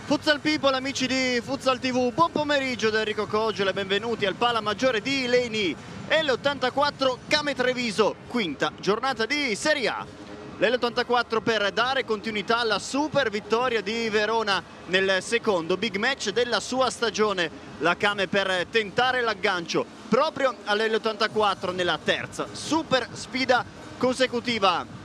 Futsal People, amici di Futsal TV, buon pomeriggio da Enrico Coggiola e benvenuti al Pala Maggiore di Leni. L84 Came Treviso, quinta giornata di Serie A. L'84 per dare continuità alla super vittoria di Verona nel secondo big match della sua stagione. La Came per tentare l'aggancio proprio all'L84 nella terza super sfida consecutiva.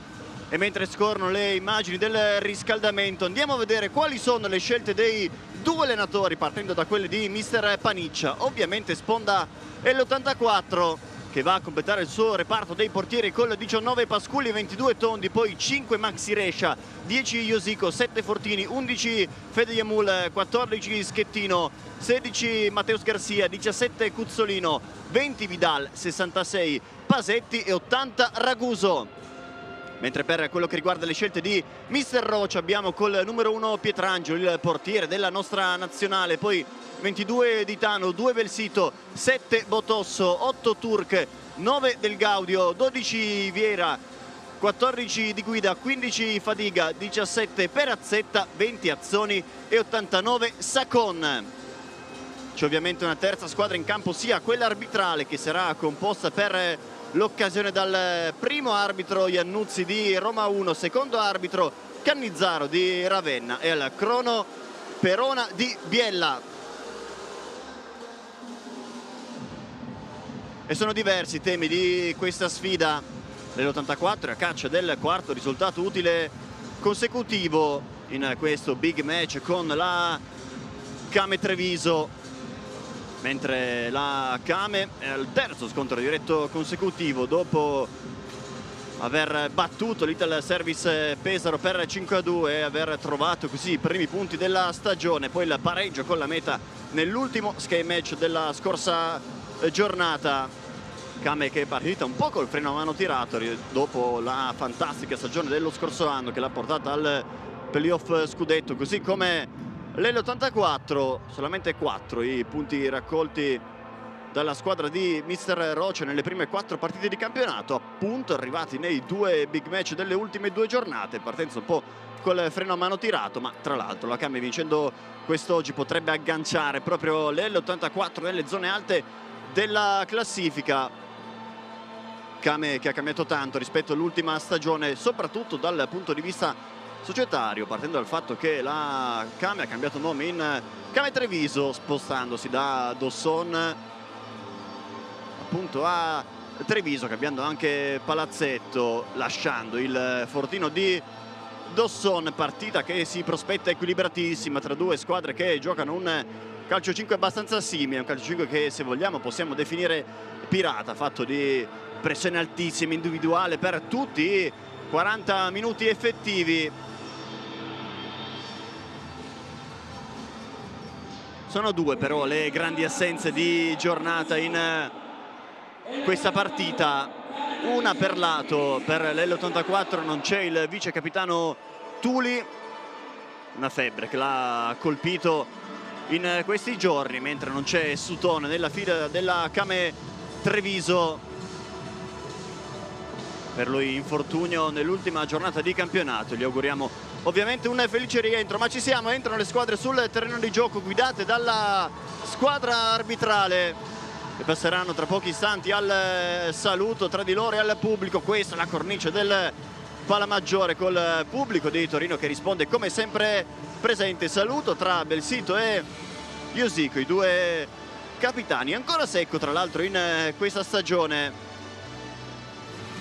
E mentre scorrono le immagini del riscaldamento andiamo a vedere quali sono le scelte dei due allenatori, partendo da quelle di mister Paniccia. Ovviamente sponda L'84 che va a completare il suo reparto dei portieri con 19 Pasculi, 22 Tondi, poi 5 Maxi Rescia, 10 Iosico, 7 Fortini, 11 Fede Yamul, 14 Schettino, 16 Mateus Garcia, 17 Cuzzolino, 20 Vidal, 66 Pasetti e 80 Raguso. Mentre per quello che riguarda le scelte di mister Rocha abbiamo col numero 1 Pietrangelo, il portiere della nostra nazionale, poi 22 Ditano, 2 Belsito, 7 Botosso, 8 Turk, 9 Del Gaudio, 12 Viera, 14 Di Guida, 15 Fadiga, 17 Perazzetta, 20 Azzoni e 89 Sacon. C'è ovviamente una terza squadra in campo, sia quella arbitrale che sarà composta per l'occasione dal primo arbitro Iannuzzi di Roma 1, secondo arbitro Cannizzaro di Ravenna e al crono Perona di Biella. E sono diversi i temi di questa sfida. L'84 è a caccia del quarto risultato utile consecutivo in questo big match con la Came Treviso, mentre la Came è al terzo scontro diretto consecutivo dopo aver battuto l'Ital Service Pesaro per 5-2 e aver trovato così i primi punti della stagione. Poi il pareggio con la Meta nell'ultimo sky match della scorsa giornata. Came che è partita un po' col freno a mano tirato dopo la fantastica stagione dello scorso anno che l'ha portata al playoff scudetto, così come l'84, solamente 4 i punti raccolti dalla squadra di mister Rocha nelle prime 4 partite di campionato, appunto arrivati nei due big match delle ultime 2 giornate. Partenza un po' col freno a mano tirato, ma tra l'altro la Came vincendo quest'oggi potrebbe agganciare proprio l'84 nelle zone alte della classifica. Came che ha cambiato tanto rispetto all'ultima stagione, soprattutto dal punto di vista societario, partendo dal fatto che la Came ha cambiato nome in Came Treviso, spostandosi da Dosson appunto a Treviso, cambiando anche palazzetto, lasciando il fortino di Dosson. Partita che si prospetta equilibratissima tra due squadre che giocano un calcio 5 abbastanza simile, un calcio 5 che, se vogliamo, possiamo definire pirata, fatto di pressione altissima individuale per tutti 40 minuti effettivi. Sono due però le grandi assenze di giornata in questa partita, una per lato. Per l'84 non c'è il vice capitano Tuli, una febbre che l'ha colpito in questi giorni, mentre non c'è Sutone nella fila della Came Treviso, per lui infortunio nell'ultima giornata di campionato. Gli auguriamo ovviamente un felice rientro, ma ci siamo, entrano le squadre sul terreno di gioco guidate dalla squadra arbitrale che passeranno tra pochi istanti al saluto tra di loro e al pubblico. Questa è la cornice del Pala Maggiore col pubblico di Torino che risponde come sempre presente. Saluto tra Belsito e Iosico, i due capitani. Ancora secco tra l'altro in questa stagione,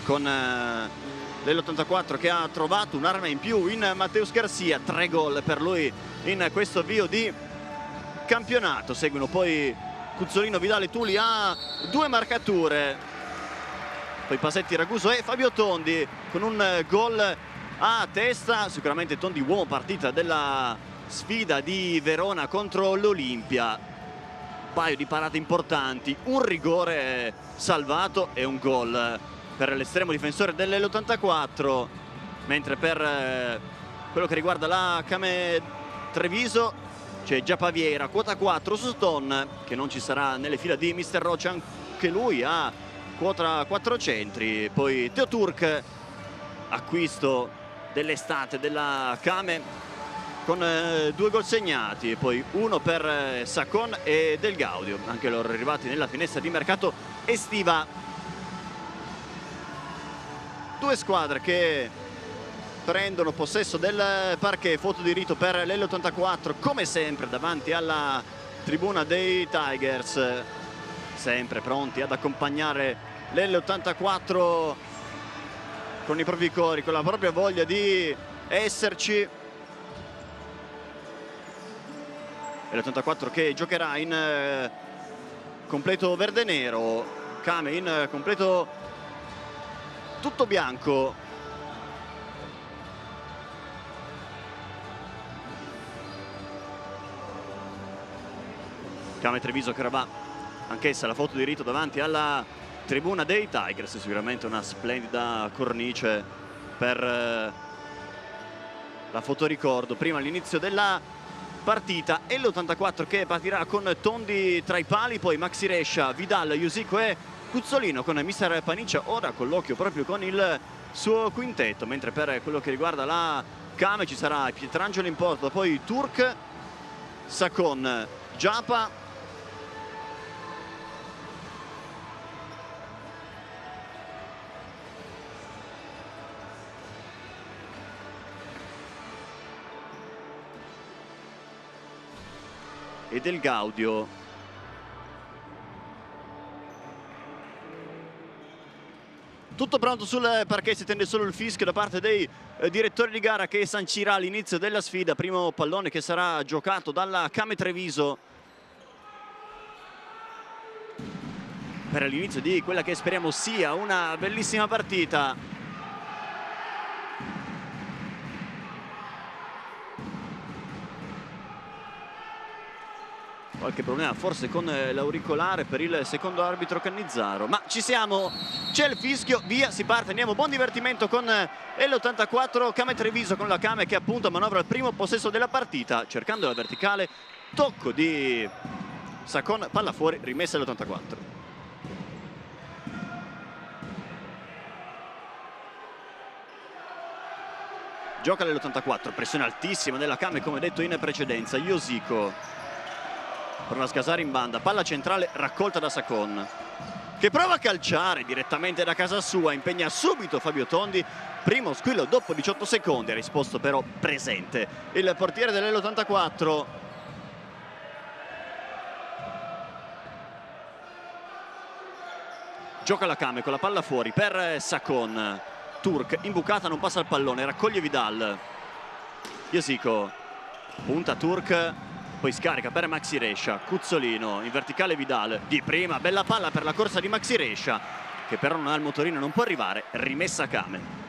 con l'84 che ha trovato un'arma in più in Mateus Garcia, 3 gol per lui in questo avvio di campionato. Seguono poi Cuzzolino, Vidale, Tuli a 2 marcature, poi Pasetti, Raguso e Fabio Tondi con un gol a testa. Sicuramente Tondi uomo partita della sfida di Verona contro l'Olimpia. Paio di parate importanti, un rigore salvato e un gol per l'estremo difensore dell'84. Mentre per quello che riguarda la Came Treviso c'è già Paviera, quota 4, Sutton che non ci sarà nelle fila di mister Rocha, anche lui ha quota 4 centri. Poi Teo Turk, acquisto dell'estate della Came, con 2 gol segnati e poi uno per Sacon e Del Gaudio, anche loro arrivati nella finestra di mercato estiva. Due squadre che prendono possesso del parquet, foto di rito per l'L84 come sempre davanti alla tribuna dei Tigers, sempre pronti ad accompagnare l'L84 con i propri cori, con la propria voglia di esserci. L'84 che giocherà in completo verde-nero, Kame in completo tutto bianco. Kame Treviso che ora va anch'essa la foto di rito davanti alla tribuna dei Tigers, sicuramente una splendida cornice per la fotoricordo prima all'inizio della partita. E l'84 che partirà con Tondi tra i pali, poi Maxi Rescia, Vidal, Iusico e Cuzzolino, con mister Paniccia ora con l'occhio proprio con il suo quintetto, mentre per quello che riguarda la Kame ci sarà Pietrangelo in porta, poi Turk, Sacon, Giapa, e Del Gaudio. Tutto pronto sul parquet, si attende solo il fischio da parte dei direttori di gara che sancirà l'inizio della sfida. Primo pallone che sarà giocato dalla Kame Treviso per l'inizio di quella che speriamo sia una bellissima partita. Qualche problema forse con l'auricolare per il secondo arbitro Cannizzaro, ma ci siamo, c'è il fischio, via, si parte, andiamo, buon divertimento con l'84 Kame Treviso, con la Kame che appunto manovra il primo possesso della partita, cercando la verticale, tocco di Sacon, palla fuori, rimessa l'84. Gioca l'84, pressione altissima della Kame come detto in precedenza, Iusico prova a sgasare in banda, palla centrale raccolta da Sacon che prova a calciare direttamente da casa sua, impegna subito Fabio Tondi, primo squillo dopo 18 secondi, ha risposto però presente il portiere dell'L84. Gioca la Kame con la palla fuori per Sacon, Turk imbucata, non passa il pallone, raccoglie Vidal, Iusico punta Turk, poi scarica per Maxi Rescia, Cuzzolino in verticale, Vidal di prima, bella palla per la corsa di Maxi Rescia che però non ha il motorino, non può arrivare, rimessa a Kame.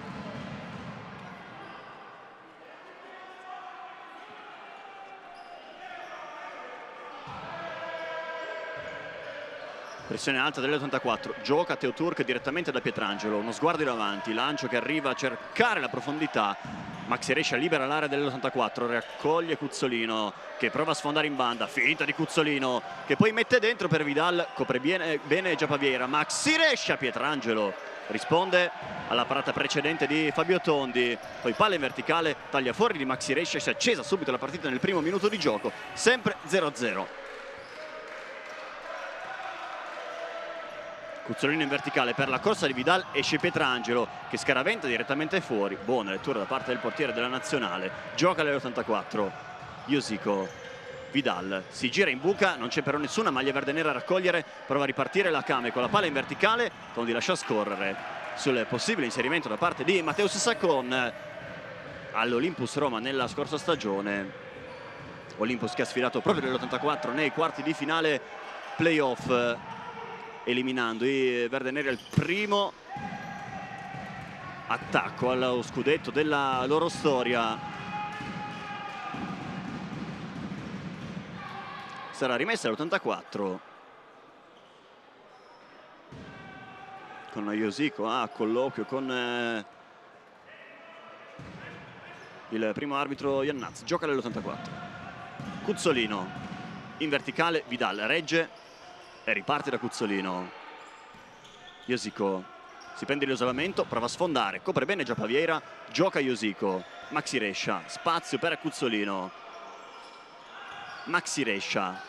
Pressione alta dell'84, gioca Teo Turk direttamente da Pietrangelo, uno sguardo in avanti, lancio che arriva a cercare la profondità, Maxi Rescia libera l'area dell'84, raccoglie Cuzzolino che prova a sfondare in banda, finta di Cuzzolino che poi mette dentro per Vidal, copre bene Giapaviera, Maxi Rescia, Pietrangelo risponde alla parata precedente di Fabio Tondi, poi palla in verticale, taglia fuori di Maxi Rescia, si è accesa subito la partita nel primo minuto di gioco, sempre 0-0. Cuzzolino in verticale per la corsa di Vidal, esce Pietrangelo che scaraventa direttamente fuori, buona lettura da parte del portiere della nazionale, gioca l'84, Iusico, Vidal si gira in buca, non c'è però nessuna maglia verde nera a raccogliere, prova a ripartire la Kame con la palla in verticale, Tondi lascia scorrere sul possibile inserimento da parte di Mateusz Sacon all'Olympus Roma nella scorsa stagione, Olympus che ha sfidato proprio l'84 nei quarti di finale playoff, eliminando i verdeneri al primo attacco allo scudetto della loro storia. Sarà rimessa l'84 con Iusico a colloquio con il primo arbitro Iannazzi. Gioca l'84, Cuzzolino in verticale, Vidal regge e riparte da Cuzzolino. Iusico si prende l'isolamento, prova a sfondare, copre bene Giapaviera, gioca Iusico, Maxirescia, spazio per Cuzzolino. Maxirescia,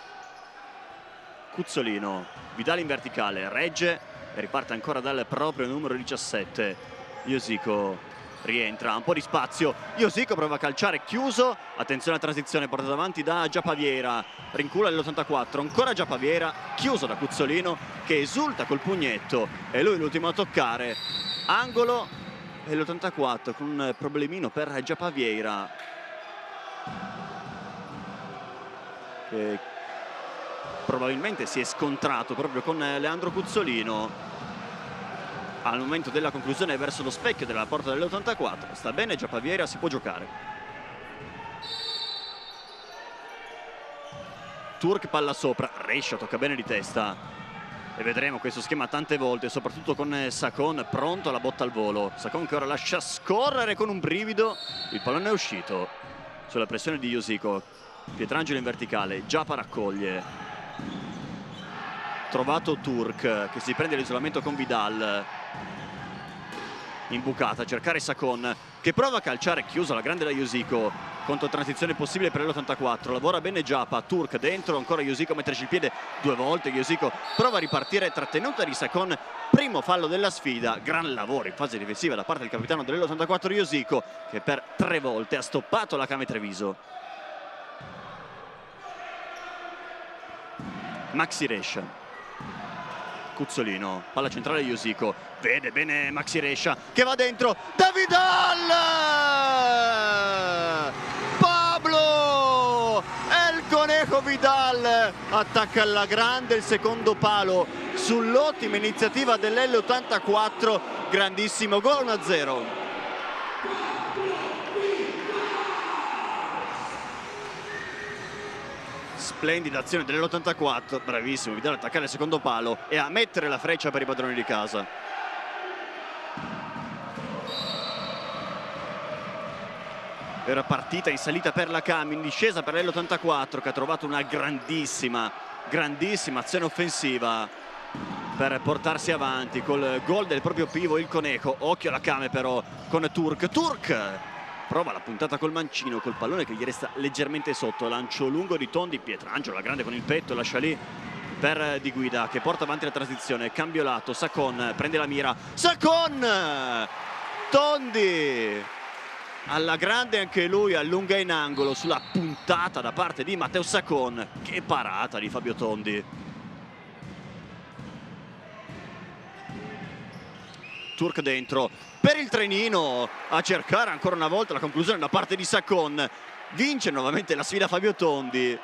Cuzzolino, Vidal in verticale, regge e riparte ancora dal proprio numero 17. Iosico rientra, un po' di spazio, Iosico prova a calciare, chiuso, attenzione alla transizione portata avanti da Giapaviera, rincula l'84, ancora Giapaviera, chiuso da Cuzzolino che esulta col pugnetto, e lui l'ultimo a toccare, angolo, e l'84 con un problemino per Giapaviera che probabilmente si è scontrato proprio con Leandro Cuzzolino al momento della conclusione verso lo specchio della porta dell'84. Sta bene Giapaviera, si può giocare. Turk palla sopra, Rescia tocca bene di testa e vedremo questo schema tante volte, soprattutto con Sacon pronto alla botta al volo. Sacon che ora lascia scorrere con un brivido, il pallone è uscito sulla pressione di Iosico. Pietrangelo in verticale, Giapa raccoglie, trovato Turk che si prende l'isolamento con Vidal, imbucata a cercare Sacon che prova a calciare, chiuso alla grande da Iosico, contro transizione possibile per l'84, lavora bene Giapa, Turk dentro, ancora Iosico a metterci il piede 2 volte, Iosico prova a ripartire, trattenuta di Sacon, primo fallo della sfida, gran lavoro in fase difensiva da parte del capitano dell'84 Iosico che per 3 volte ha stoppato la Came Treviso. Maxirescia, Cuzzolino, palla centrale Iosico, vede bene Maxirescia che va dentro, da Vidal! Pablo! El Conejo Vidal attacca alla grande il secondo palo sull'ottima iniziativa dell'L84, grandissimo gol 1-0. Splendida azione dell'84, bravissimo Vidal a attaccare il secondo palo e a mettere la freccia per i padroni di casa. Era partita in salita per la Cam, in discesa per l'L84 che ha trovato una grandissima azione offensiva per portarsi avanti col gol del proprio pivo il Conejo. Occhio alla Came però con Turk prova la puntata col mancino, col pallone che gli resta leggermente sotto, lancio lungo di Tondi, Pietrangelo la grande con il petto, lascia lì per Di Guida che porta avanti la transizione, cambio lato, Sacon prende la mira, Sacon! Tondi alla grande anche lui, allunga in angolo sulla puntata da parte di Matteo Sacon, che parata di Fabio Tondi. Turk dentro per il trenino a cercare ancora una volta la conclusione da parte di Sacon, vince nuovamente la sfida Fabio Tondi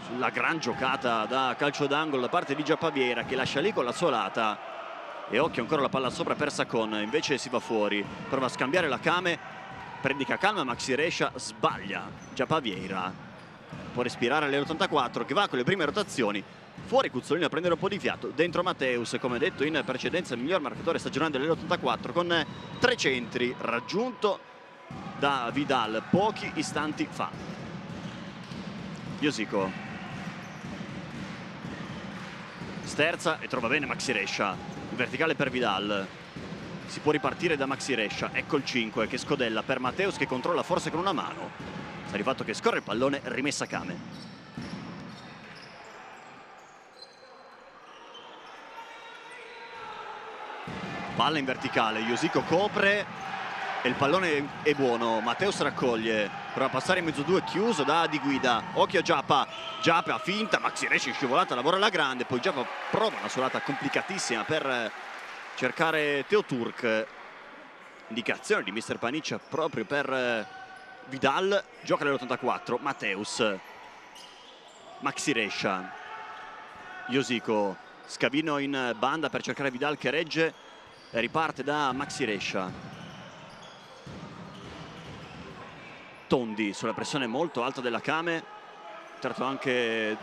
sulla gran giocata da calcio d'angolo da parte di Giapaviera che lascia lì con la solata, e occhio ancora la palla sopra per Sacon, invece si va fuori, prova a scambiare la Came, predica calma Maxirescia, sbaglia Giapaviera, può respirare l'84 che va con le prime rotazioni. Fuori Cuzzolino a prendere un po' di fiato, dentro Mateus, come detto in precedenza il miglior marcatore stagionale dell'84 con 3 centri, raggiunto da Vidal pochi istanti fa. Iosico sterza e trova bene Maxirescia, in verticale per Vidal, si può ripartire da Maxirescia, ecco il 5 che scodella per Mateus che controlla forse con una mano, sta di fatto che scorre il pallone, rimessa Came. Palla in verticale, Iosico copre e il pallone è buono, Mateus raccoglie, prova a passare in mezzo due, chiuso da Di Guida, occhio a Giapa, Giapa finta, Maxirescia in scivolata, lavora alla grande, poi Giapa prova una solata complicatissima per cercare Teo Turk, indicazione di mister Paniccia proprio per Vidal, gioca nell'84, Mateus, Maxirescia, Iosico, scavino in banda per cercare Vidal che regge, e riparte da Maxirescia. Tondi sulla pressione molto alta della Came, certo anche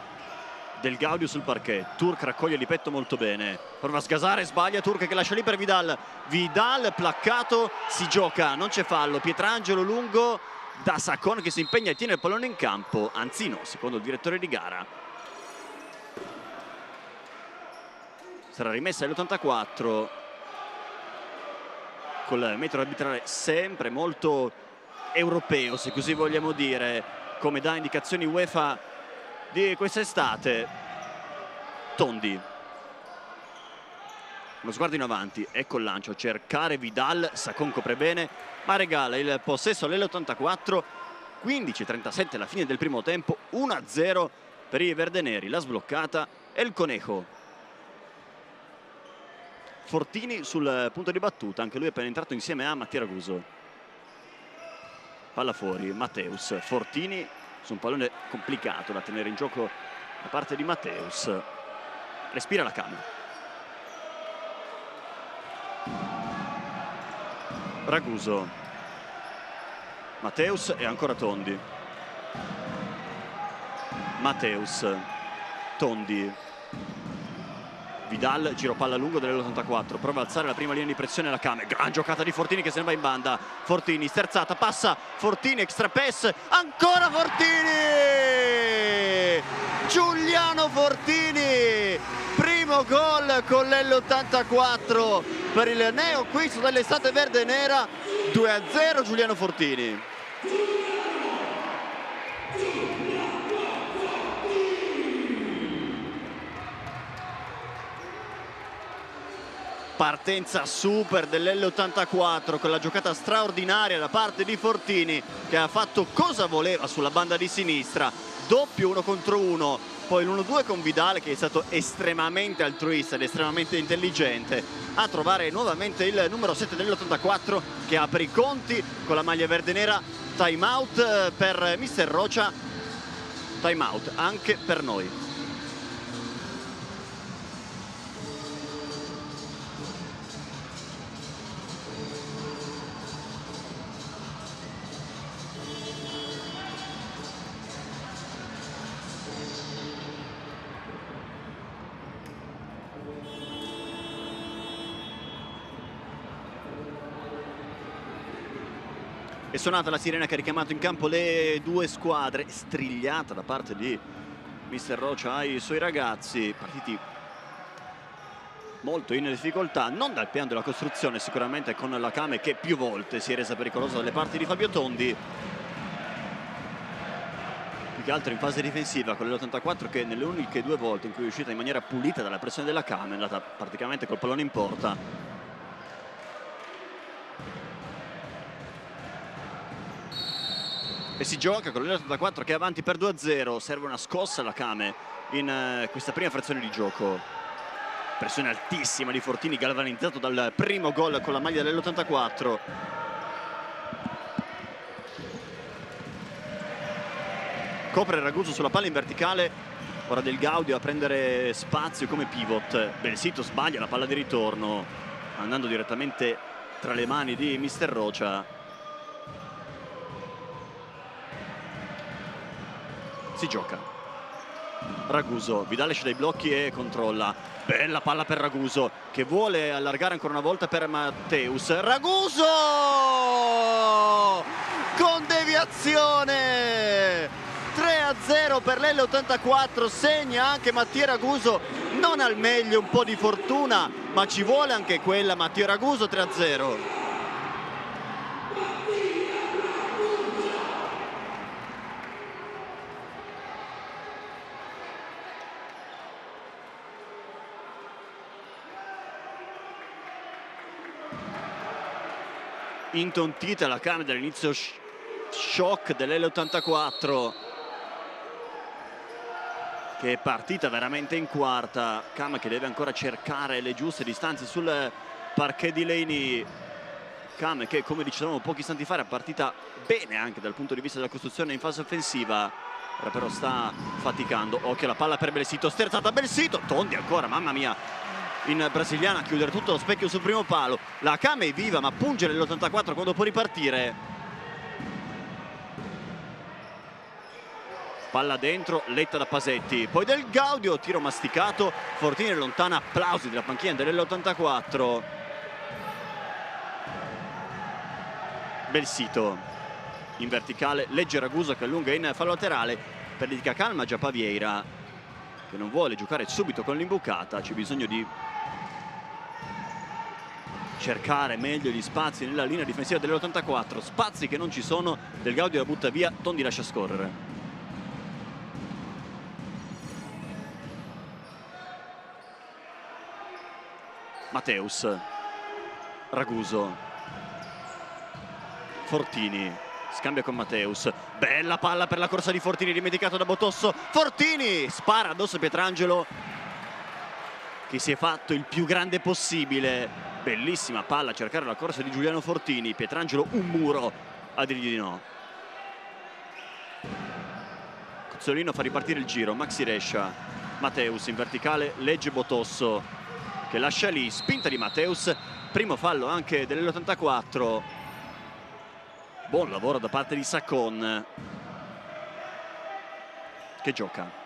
del Gaudio sul parquet. Turk raccoglie di petto molto bene, prova a sgasare, sbaglia Turk che lascia lì per Vidal, Vidal placcato, si gioca, non c'è fallo, Pietrangelo lungo da Sacon che si impegna e tiene il pallone in campo, anzi no, secondo il direttore di gara. Sarà rimessa l'84 col metro arbitrale sempre molto europeo, se così vogliamo dire, come dà indicazioni UEFA di quest'estate. Tondi, uno sguardo in avanti, ecco il lancio, cercare Vidal, Sacon copre bene, ma regala il possesso all'L84. 15:37 alla fine del primo tempo, 1-0 per i verdeneri. La sbloccata è il Conejo. Fortini sul punto di battuta, anche lui è appena entrato insieme a Mattia Raguso. Palla fuori, Matteus, Fortini su un pallone complicato da tenere in gioco da parte di Matteus. Respira la Kame. Raguso, Matteus e ancora Tondi. Matteus, Tondi, Vidal, giro palla lungo dell'84, prova a alzare la prima linea di pressione la Kame, gran giocata di Fortini che se ne va in banda. Fortini, sterzata, passa Fortini, extra pass, ancora Fortini! Giuliano Fortini, primo gol con l'L84 per il neoacquisto dell'estate verde e nera. 2-0 Giuliano Fortini. Partenza super dell'L84 con la giocata straordinaria da parte di Fortini, che ha fatto cosa voleva sulla banda di sinistra, doppio 1 contro 1, poi l'1-2 con Vidal che è stato estremamente altruista ed estremamente intelligente a trovare nuovamente il numero 7 dell'84 che apre i conti con la maglia verde nera. Time out per mister Rocha, time out anche per noi. È suonata la sirena che ha richiamato in campo le due squadre, strigliata da parte di mister Rocha ai suoi ragazzi, partiti molto in difficoltà, non dal piano della costruzione sicuramente, con la Kame che più volte si è resa pericolosa dalle parti di Fabio Tondi, più che altro in fase difensiva con l'84 che nelle uniche 2 volte in cui è uscita in maniera pulita dalla pressione della Kame è andata praticamente col pallone in porta. E si gioca con l'84 che è avanti per 2-0, serve una scossa alla Kame in questa prima frazione di gioco. Pressione altissima di Fortini, galvanizzato dal primo gol con la maglia dell'84. Copre Raguso sulla palla in verticale, ora Del Gaudio a prendere spazio come pivot. Belsito sbaglia la palla di ritorno, andando direttamente tra le mani di mister Rocha. Si gioca. Raguso, Vidal esce dai blocchi e controlla. Bella palla per Raguso che vuole allargare ancora una volta per Matteus. Raguso con deviazione. 3-0 per l'L84, segna anche Mattia Raguso. Non al meglio, un po' di fortuna, ma ci vuole anche quella. Mattia Raguso 3-0. Intontita la Kame dall'inizio shock dell'L84 che è partita veramente in quarta. Kame che deve ancora cercare le giuste distanze sul parquet di Leni. Kame che, come dicevamo pochi istanti fa, è partita bene anche dal punto di vista della costruzione in fase offensiva, ora però sta faticando. Occhio la palla per Belsito, sterzata Belsito, Tondi ancora, mamma mia, in brasiliana a chiudere tutto lo specchio sul primo palo. La Kame è viva ma punge nell'84 quando può ripartire. Palla dentro, letta da Pasetti, poi Del Gaudio, tiro masticato, Fortini lontana, applausi della panchina dell'84. Belsito in verticale, legge Raguso che allunga in fallo laterale, perdita calma già Pavieira che non vuole giocare subito con l'imbucata. C'è bisogno di cercare meglio gli spazi nella linea difensiva dell'84, spazi che non ci sono, Del Gaudio la butta via, Tondi lascia scorrere. Matteus, Raguso, Fortini, scambia con Matteus, bella palla per la corsa di Fortini, dimenticato da Botosso, Fortini spara addosso a Pietrangelo che si è fatto il più grande possibile, bellissima palla a cercare la corsa di Giuliano Fortini, Pietrangelo un muro a dirgli di no. Cuzzolino fa ripartire il giro, Maxi Rescia, Matteus in verticale, legge Botosso che lascia lì, spinta di Matteus, primo fallo anche dell'84. Buon lavoro da parte di Sacon che gioca.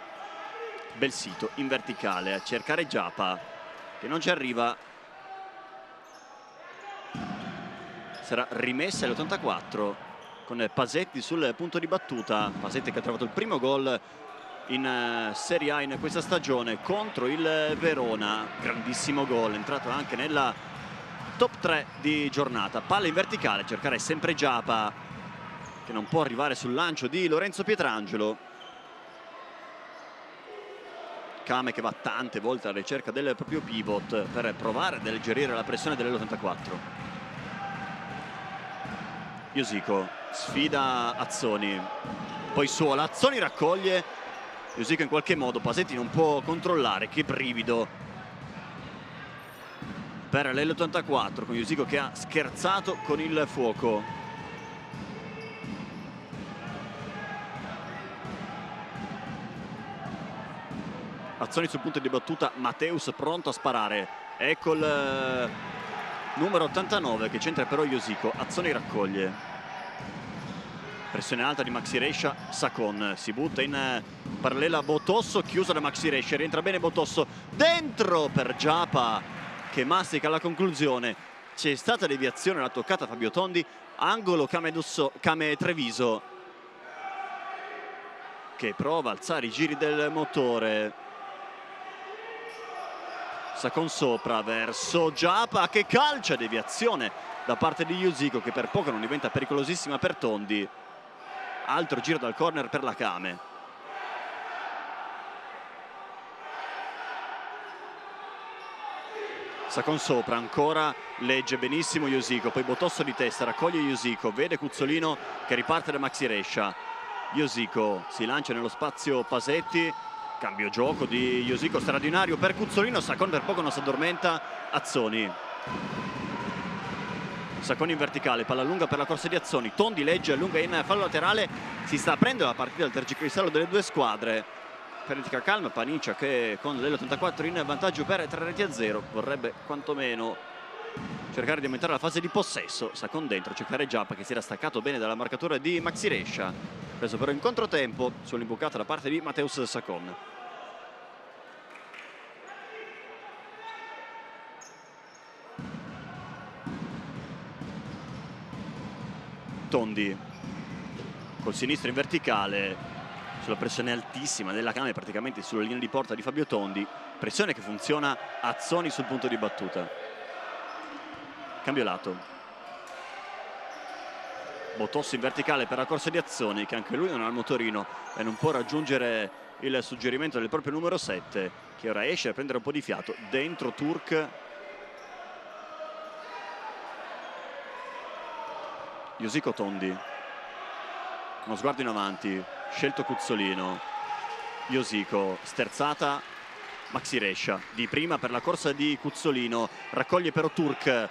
Bel sito in verticale a cercare Giapa che non ci arriva. Sarà rimessa all'84 con Pasetti sul punto di battuta. Pasetti che ha trovato il primo gol in Serie A in questa stagione contro il Verona. Grandissimo gol, entrato anche nella top 3 di giornata. Palla in verticale, cercare sempre Giapa che non può arrivare sul lancio di Lorenzo Pietrangelo. Kame che va tante volte alla ricerca del proprio pivot per provare ad alleggerire la pressione dell'84. Iosico sfida Azzoni, poi suola, Azzoni raccoglie, Iosico in qualche modo, Pasetti non può controllare, che brivido per l'84 con Iosico che ha scherzato con il fuoco. Azzoni sul punto di battuta, Matteus pronto a sparare, ecco il numero 89 che centra però Iosico, Azzoni raccoglie. Pressione alta di Maxi Rescia, Sacon si butta in parallela a Botosso, chiuso da Maxi Rescia, rientra bene Botosso, dentro per Giapa che mastica la conclusione. C'è stata deviazione, la toccata Fabio Tondi, angolo Came Treviso che prova a alzare i giri del motore. Sacon sopra verso Giapa che calcia, deviazione da parte di Iosico che per poco non diventa pericolosissima per Tondi. Altro giro dal corner per la Came. Sacon sopra, ancora legge benissimo Iosico, poi Botosso di testa, raccoglie Iosico, vede Cuzzolino che riparte da Maxi Rescia. Iosico si lancia nello spazio Pasetti, cambio gioco di Iosico straordinario per Cuzzolino, Sacon per poco non si addormenta, Azzoni. Sacon in verticale, palla lunga per la corsa di Azzoni, Tondi legge, allunga in fallo laterale, si sta aprendo la partita del tergicristallo delle due squadre. Perdita calma, Panicia che con l'84 in vantaggio per 3-0, vorrebbe quantomeno cercare di aumentare la fase di possesso. Sacon dentro, cercare Giappa che si era staccato bene dalla marcatura di Maxi Rescia, preso però in controtempo sull'imbucata da parte di Matteus Sacon. Tondi col sinistro in verticale, sulla pressione altissima della Came, praticamente sulla linea di porta di Fabio Tondi, pressione che funziona, Azzoni sul punto di battuta. Cambio lato, Botosso in verticale per la corsa di Azzoni che anche lui non ha il motorino e non può raggiungere il suggerimento del proprio numero 7 che ora esce a prendere un po' di fiato. Dentro Turk, Iosico Tondi, uno sguardo in avanti, scelto Cuzzolino, Iosico, sterzata Maxi Rescia, di prima per la corsa di Cuzzolino, raccoglie però Turk,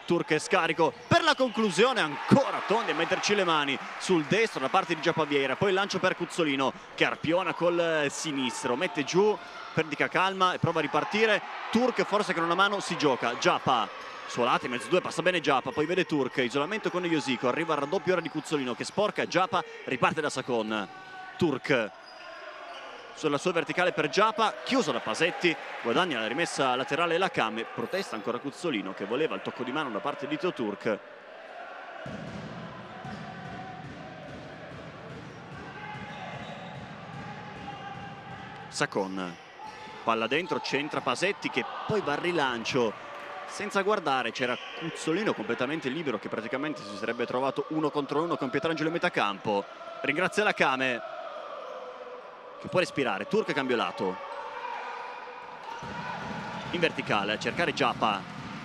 Turk è scarico per la conclusione, ancora Tondi a metterci le mani sul destro da parte di Giappaviera, poi il lancio per Cuzzolino che arpiona col sinistro, mette giù, perdita calma e prova a ripartire, Turk forse con una mano si gioca, Giappa suolata in mezzo due, passa bene Giappa, poi vede Turk, isolamento con Iosico, arriva al raddoppio ora di Cuzzolino che sporca, Giappa riparte da Sacon, Turk sulla sua verticale per Giappa, chiuso da Pasetti, guadagna la rimessa laterale la Came, protesta ancora Cuzzolino che voleva il tocco di mano da parte di Teo Turk. Sacon, palla dentro, centra Pasetti che poi va al rilancio, senza guardare c'era Cuzzolino completamente libero, che praticamente si sarebbe trovato 1 contro 1 con Pietrangelo in metà campo. Ringrazia la Kame, che può respirare. Turk cambio lato, in verticale a cercare Giappa,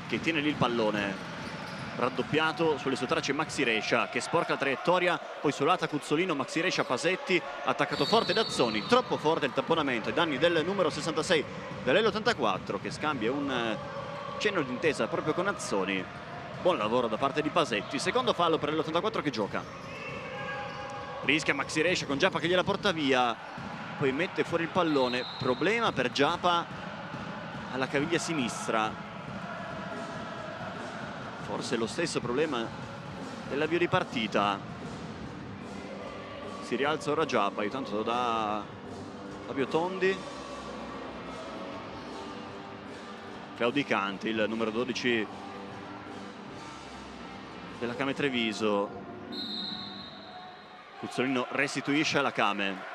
che tiene lì il pallone, raddoppiato sulle sue tracce Maxi Rescia, che sporca la traiettoria, poi sull'ata Cuzzolino, Maxi Rescia, Pasetti, attaccato forte da Azzoni, troppo forte il tamponamento ai danni del numero 66 dell'L84, che scambia un cenno d'intesa proprio con Azzoni. Buon lavoro da parte di Pasetti, secondo fallo per l'84 che gioca. Rischia Maxi Rescia con Giappa che gliela porta via, poi mette fuori il pallone, problema per Giappa alla caviglia sinistra. Forse lo stesso problema dell'avvio di partita. Si rialza ora Giappa, aiutato da Fabio Tondi. Claudicanti, il numero 12 della Kame Treviso. Cuzzolino restituisce alla Kame.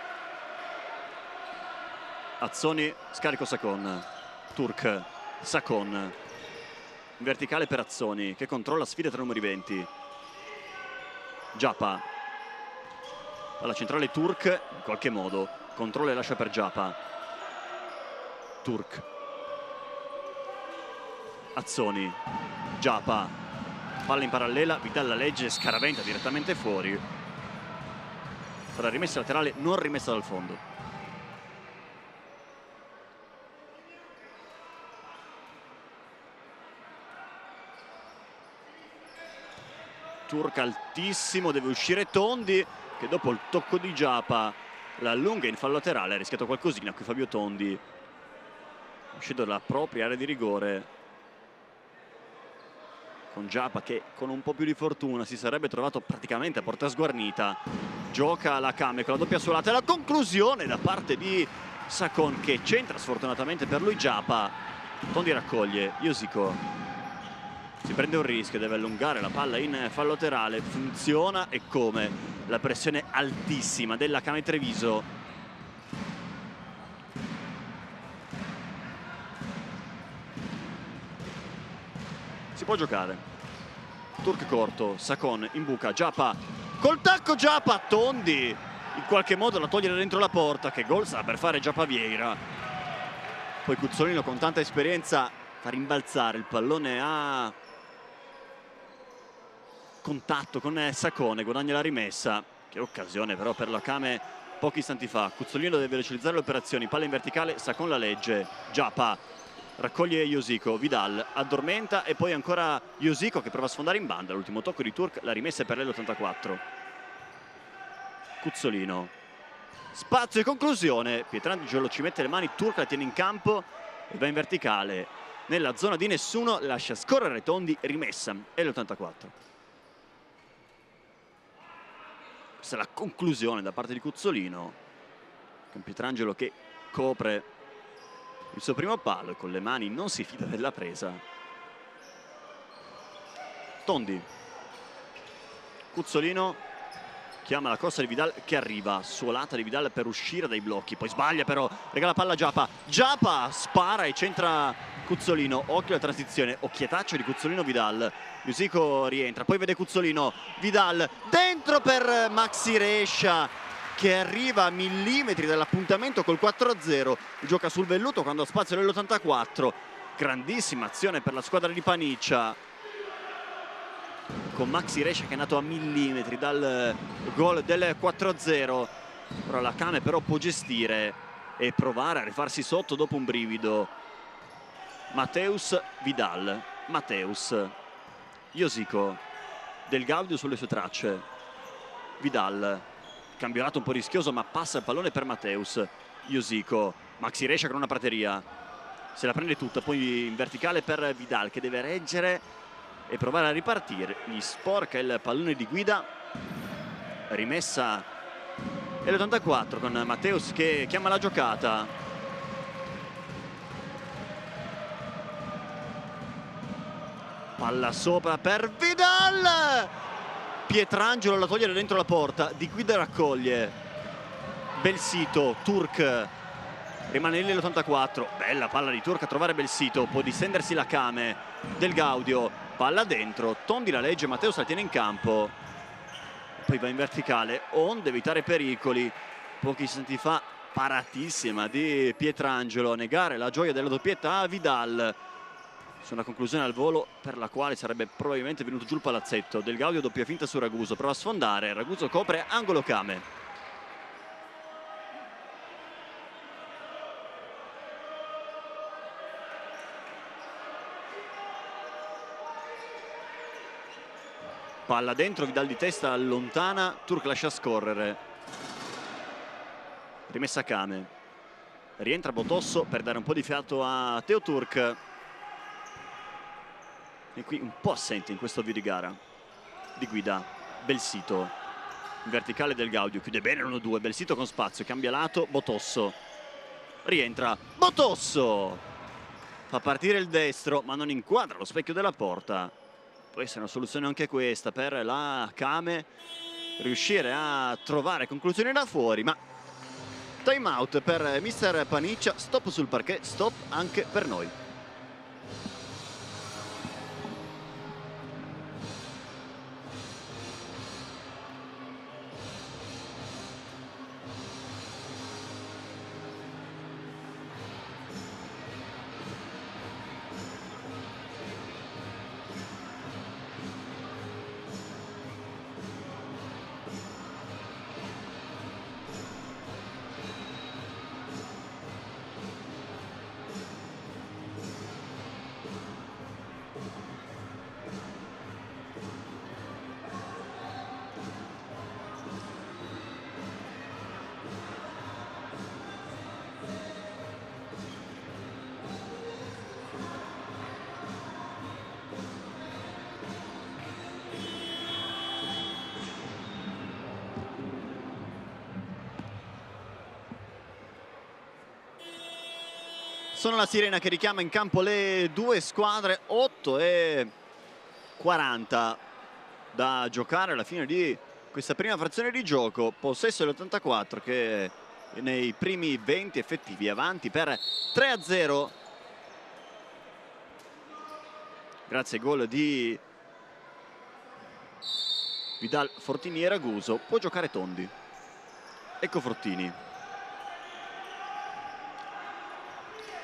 Azzoni, scarico Sacon. Turk, Sacon. In verticale per Azzoni, che controlla sfida tra numeri 20. Giappa. Alla centrale Turk, in qualche modo. Controlla e lascia per Giappa. Turk. Azzoni. Giappa. Palla in parallela, Vidal la legge, scaraventa direttamente fuori. Sarà rimessa laterale, non rimessa dal fondo. Turk altissimo, deve uscire Tondi, che dopo il tocco di Giappa la allunga in fallo laterale. Ha rischiato qualcosina qui Fabio Tondi, uscito dalla propria area di rigore, con Giappa che con un po' più di fortuna si sarebbe trovato praticamente a porta sguarnita. Gioca la Kame con la doppia suolata e la conclusione da parte di Sacon, che centra sfortunatamente per lui Giappa. Tondi raccoglie, Josico si prende un rischio, deve allungare la palla in fallo laterale, funziona e come. La pressione altissima della Kame Treviso. Si può giocare. Turk corto, Sacon in buca, Giappa col tacco, Giappa, Tondi in qualche modo la toglie da dentro la porta. Che gol sta per fare Giappa Vieira. Poi Cuzzolino con tanta esperienza fa rimbalzare il pallone a contatto con Sacone, guadagna la rimessa. Che occasione però per la Kame pochi istanti fa. Cuzzolino deve velocizzare le operazioni, palla in verticale, Sacon la legge. Giappa raccoglie Josico, Vidal addormenta e poi ancora Josico che prova a sfondare in banda. L'ultimo tocco di Turk, la rimessa è per l'84. Cuzzolino, spazio e conclusione. Pietrangelo ci mette le mani, Turk la tiene in campo e va in verticale nella zona di nessuno, lascia scorrere Tondi, rimessa e l'84. Questa è la conclusione da parte di Cuzzolino, con Pietrangelo che copre il suo primo palo e con le mani non si fida della presa. Tondi, Cuzzolino chiama la corsa di Vidal che arriva, suolata di Vidal per uscire dai blocchi, poi sbaglia però, regala palla a Giappa. Giappa spara e centra Cuzzolino, occhio alla transizione, occhiataccio di Cuzzolino Vidal. Musico rientra, poi vede Cuzzolino, Vidal dentro per Maxi Rescia che arriva a millimetri dall'appuntamento col 4-0, gioca sul velluto quando ha spazio nell'84. Grandissima azione per la squadra di Paniccia, con Maxi Rescia che è nato a millimetri dal gol del 4-0. Ora la Kame però può gestire e provare a rifarsi sotto dopo un brivido. Mateus, Vidal, Mateus, Josico, Del Gaudio sulle sue tracce, Vidal, campionato un po' rischioso ma passa il pallone per Mateus. Josico, Maxi Rescia con una prateria, se la prende tutta, poi in verticale per Vidal che deve reggere e provare a ripartire. Gli sporca il pallone di guida, rimessa e l'84 con Mateus che chiama la giocata. Palla sopra per Vidal, Pietrangelo la toglie da dentro la porta, di guida raccoglie. Bel sito, Turk rimane lì l'84, bella palla di Turk a trovare Belsito, può distendersi la Kame, Del Gaudio, palla dentro, Tondi la legge, Matteus la tiene in campo, poi va in verticale, On deve evitare pericoli, pochi istanti fa paratissima di Pietrangelo a negare la gioia della doppietta a Vidal, su una conclusione al volo per la quale sarebbe probabilmente venuto giù il palazzetto. Del Gaudio doppia finta su Raguso, prova a sfondare, Raguso copre, angolo Kame. Palla dentro, Vidal di testa allontana, Turk lascia scorrere. Rimessa Kame. Rientra Botosso per dare un po' di fiato a Teo Turk. E qui un po' assente in questo avvio di gara. Di guida, Belsito. In verticale Del Gaudio, chiude bene l'1-2, Belsito con spazio, cambia lato, Botosso. Rientra, Botosso! Fa partire il destro, ma non inquadra lo specchio della porta. Può essere una soluzione anche questa per la Kame, riuscire a trovare conclusioni da fuori, ma time out per mister Paniccia, stop sul parquet, stop anche per noi. Sono la sirena che richiama in campo le due squadre, 8:40 da giocare alla fine di questa prima frazione di gioco. Possesso dell'84 che nei primi 20 effettivi avanti per 3-0. Grazie ai gol di Vidal, Fortini e Raguso. Può giocare Tondi. Ecco Fortini.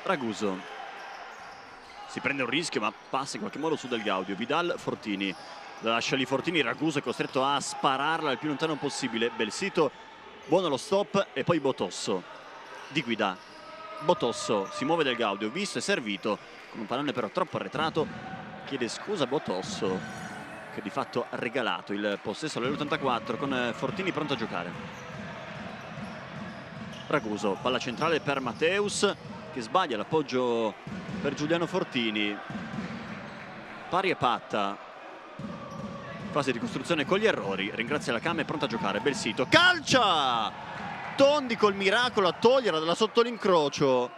Raguso si prende un rischio ma passa in qualche modo su Del Gaudio. Vidal, Fortini, lascia lì Fortini, Raguso è costretto a spararla il più lontano possibile. Belsito, buono lo stop e poi Botosso di guida. Botosso, si muove Del Gaudio, visto e servito con un pallone però troppo arretrato, chiede scusa Botosso che di fatto ha regalato il possesso all'84 con Fortini pronto a giocare. Raguso, palla centrale per Matteus che sbaglia l'appoggio per Giuliano Fortini. Pari e patta, fase di costruzione con gli errori, ringrazia la Kame, pronta a giocare. Belsito, calcia! Tondi col miracolo a toglierla dalla sotto l'incrocio,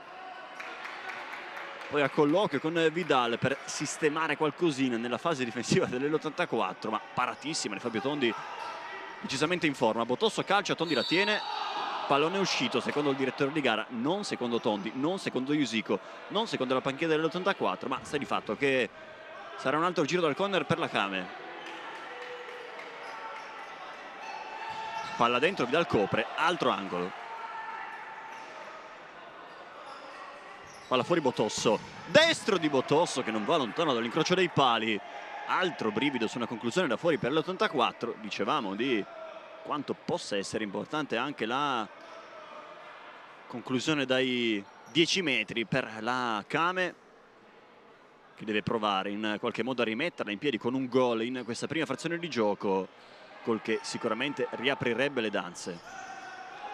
poi a colloquio con Vidal per sistemare qualcosina nella fase difensiva dell'84, ma paratissima di Fabio Tondi, decisamente in forma. Botosso calcia, Tondi la tiene, pallone uscito secondo il direttore di gara, non secondo Tondi, non secondo Jusico, non secondo la panchina dell'84, ma sta di fatto che sarà un altro giro dal corner per la Kame. Palla dentro, Vidal copre, altro angolo. Palla fuori Botosso, destro di Botosso che non va lontano dall'incrocio dei pali. Altro brivido su una conclusione da fuori per l'84, dicevamo di quanto possa essere importante anche la conclusione dai 10 metri per la Kame, che deve provare in qualche modo a rimetterla in piedi con un gol in questa prima frazione di gioco, gol che sicuramente riaprirebbe le danze.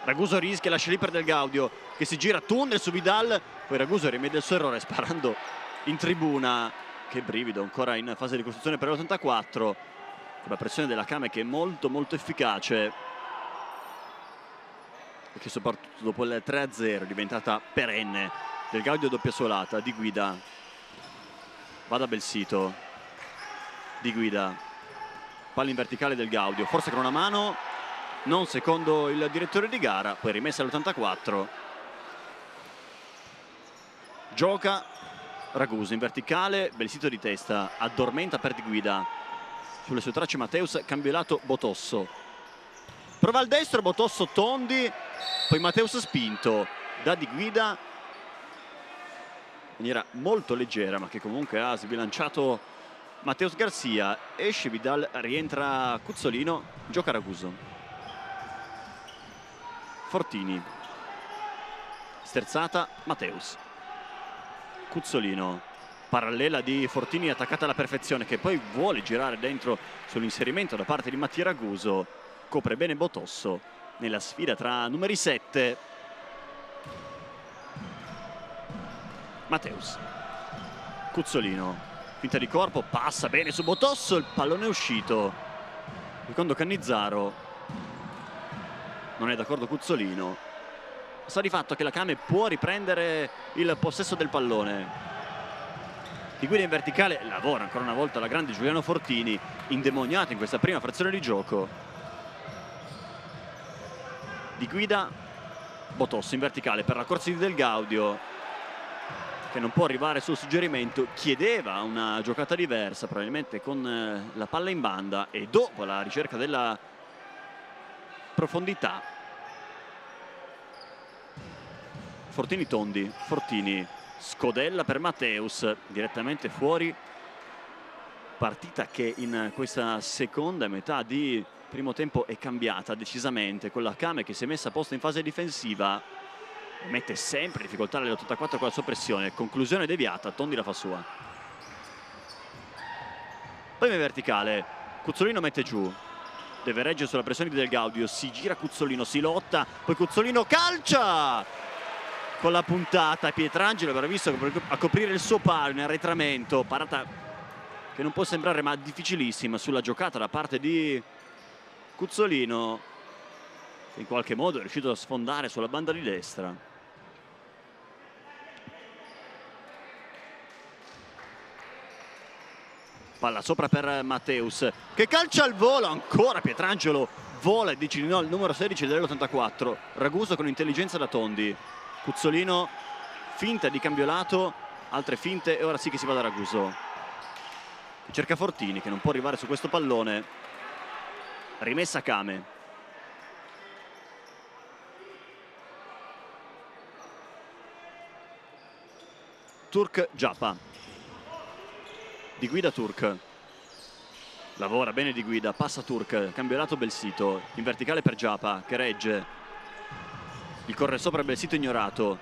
Raguso rischia, lascia lì per Del Gaudio che si gira, tunnel su Vidal, poi Raguso rimedia il suo errore sparando in tribuna. Che brivido ancora in fase di costruzione per l'84. La pressione della Kame che è molto efficace e che soprattutto dopo il 3-0 è diventata perenne. Del Gaudio doppia solata, di guida, va da Belsito, di guida, palla in verticale Del Gaudio, forse con una mano, non secondo il direttore di gara, poi rimessa all'84. Gioca Raguso in verticale, Belsito di testa, addormenta per Di Guida. Sulle sue tracce Mateus, cambio lato Botosso. Prova al destro, Botosso, Tondi, poi Mateus spinto da Di Guida in maniera molto leggera, ma che comunque ha sbilanciato Mateus Garcia. Esce Vidal, rientra Cuzzolino, gioca Raguso. Fortini, sterzata Mateus. Cuzzolino, parallela di Fortini attaccata alla perfezione, che poi vuole girare dentro sull'inserimento da parte di Mattia Raguso. Copre bene Botosso nella sfida tra numeri 7. Mateus, Cuzzolino, finta di corpo, passa bene su Botosso, il pallone è uscito. Secondo Cannizzaro, non è d'accordo Cuzzolino. Sta di fatto che la Kame può riprendere il possesso del pallone. Di Guida in verticale, lavora ancora una volta la grande Giuliano Fortini, indemoniato in questa prima frazione di gioco. Di Guida, Botosso in verticale per la corsa di Del Gaudio, che non può arrivare sul suggerimento. Chiedeva una giocata diversa, probabilmente con la palla in banda, e dopo la ricerca della profondità. Fortini Tondi, Fortini scodella per Mateus, direttamente fuori. Partita che in questa seconda metà di primo tempo è cambiata decisamente, con la Kame che si è messa a posto in fase difensiva, mette sempre in difficoltà l'84 con la sua pressione. Conclusione deviata, Tondi la fa sua. Poi in verticale, Cuzzolino mette giù, deve reggere sulla pressione di Del Gaudio, si gira Cuzzolino, si lotta, poi Cuzzolino calcia con la puntata. Pietrangelo era visto a coprire il suo palo in arretramento, parata che non può sembrare ma difficilissima sulla giocata da parte di Cuzzolino, che in qualche modo è riuscito a sfondare sulla banda di destra. Palla sopra per Mateus, che calcia al volo, ancora Pietrangelo vola e dice di no al numero 16 dell'84. Raguso con intelligenza da Tondi. Cuzzolino, finta di cambiolato, altre finte e ora sì che si va da Raguso. Cerca Fortini che non può arrivare su questo pallone. Rimessa Kame. Turk Giappa. Di Guida Turk. Lavora bene Di Guida, passa Turk, cambiolato Belsito, in verticale per Giappa che regge. Il corre sopra Belsito ignorato,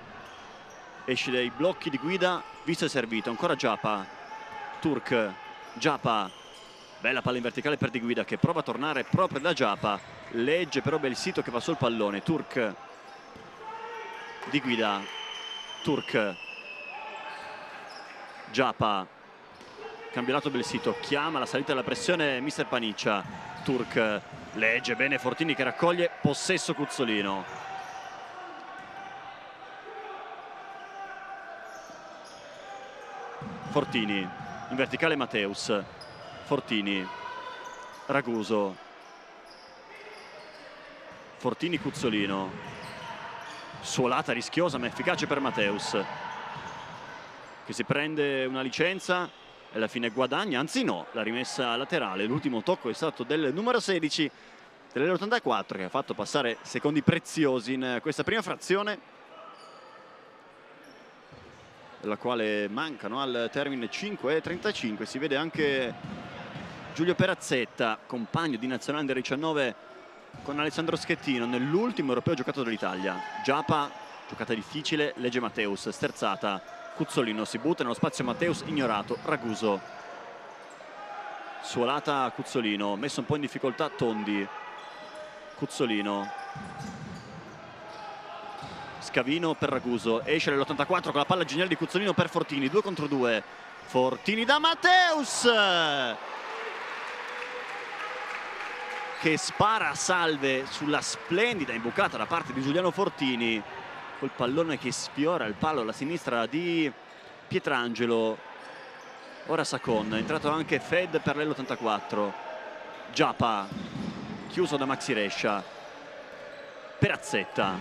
esce dai blocchi di Guida, visto e servito, ancora Giappa, Turk, Giappa, bella palla in verticale per Di Guida che prova a tornare proprio da Giappa, legge però Belsito che passò il pallone. Turk, Di Guida, Turk, Giappa, cambiolato Belsito, chiama la salita della pressione mister Paniccia. Turk, legge bene Fortini che raccoglie, possesso Cuzzolino. Fortini, in verticale Mateus, Fortini, Raguso, Fortini Cuzzolino, suolata rischiosa ma efficace per Mateus, che si prende una licenza e alla fine guadagna, anzi no, la rimessa laterale. L'ultimo tocco è stato del numero 16 dell'84 che ha fatto passare secondi preziosi in questa prima frazione, la quale mancano al termine 5:35. Si vede anche Giulio Perazzetta, compagno di nazionale under 19 con Alessandro Schettino nell'ultimo europeo giocato dall'Italia. Giappa, giocata difficile, legge Mateus, sterzata, Cuzzolino si butta nello spazio Mateus ignorato, Raguso, suolata Cuzzolino, messo un po' in difficoltà Tondi, Cuzzolino, scavino per Raguso, esce nell'84 con la palla geniale di Cuzzolino per Fortini, 2 contro 2, Fortini da Mateus che spara a salve sulla splendida imbucata da parte di Giuliano Fortini, col pallone che sfiora il palo alla sinistra di Pietrangelo. Ora Sacon, è entrato anche Fed per l'84, Giappa chiuso da Maxi Rescia, Perazzetta,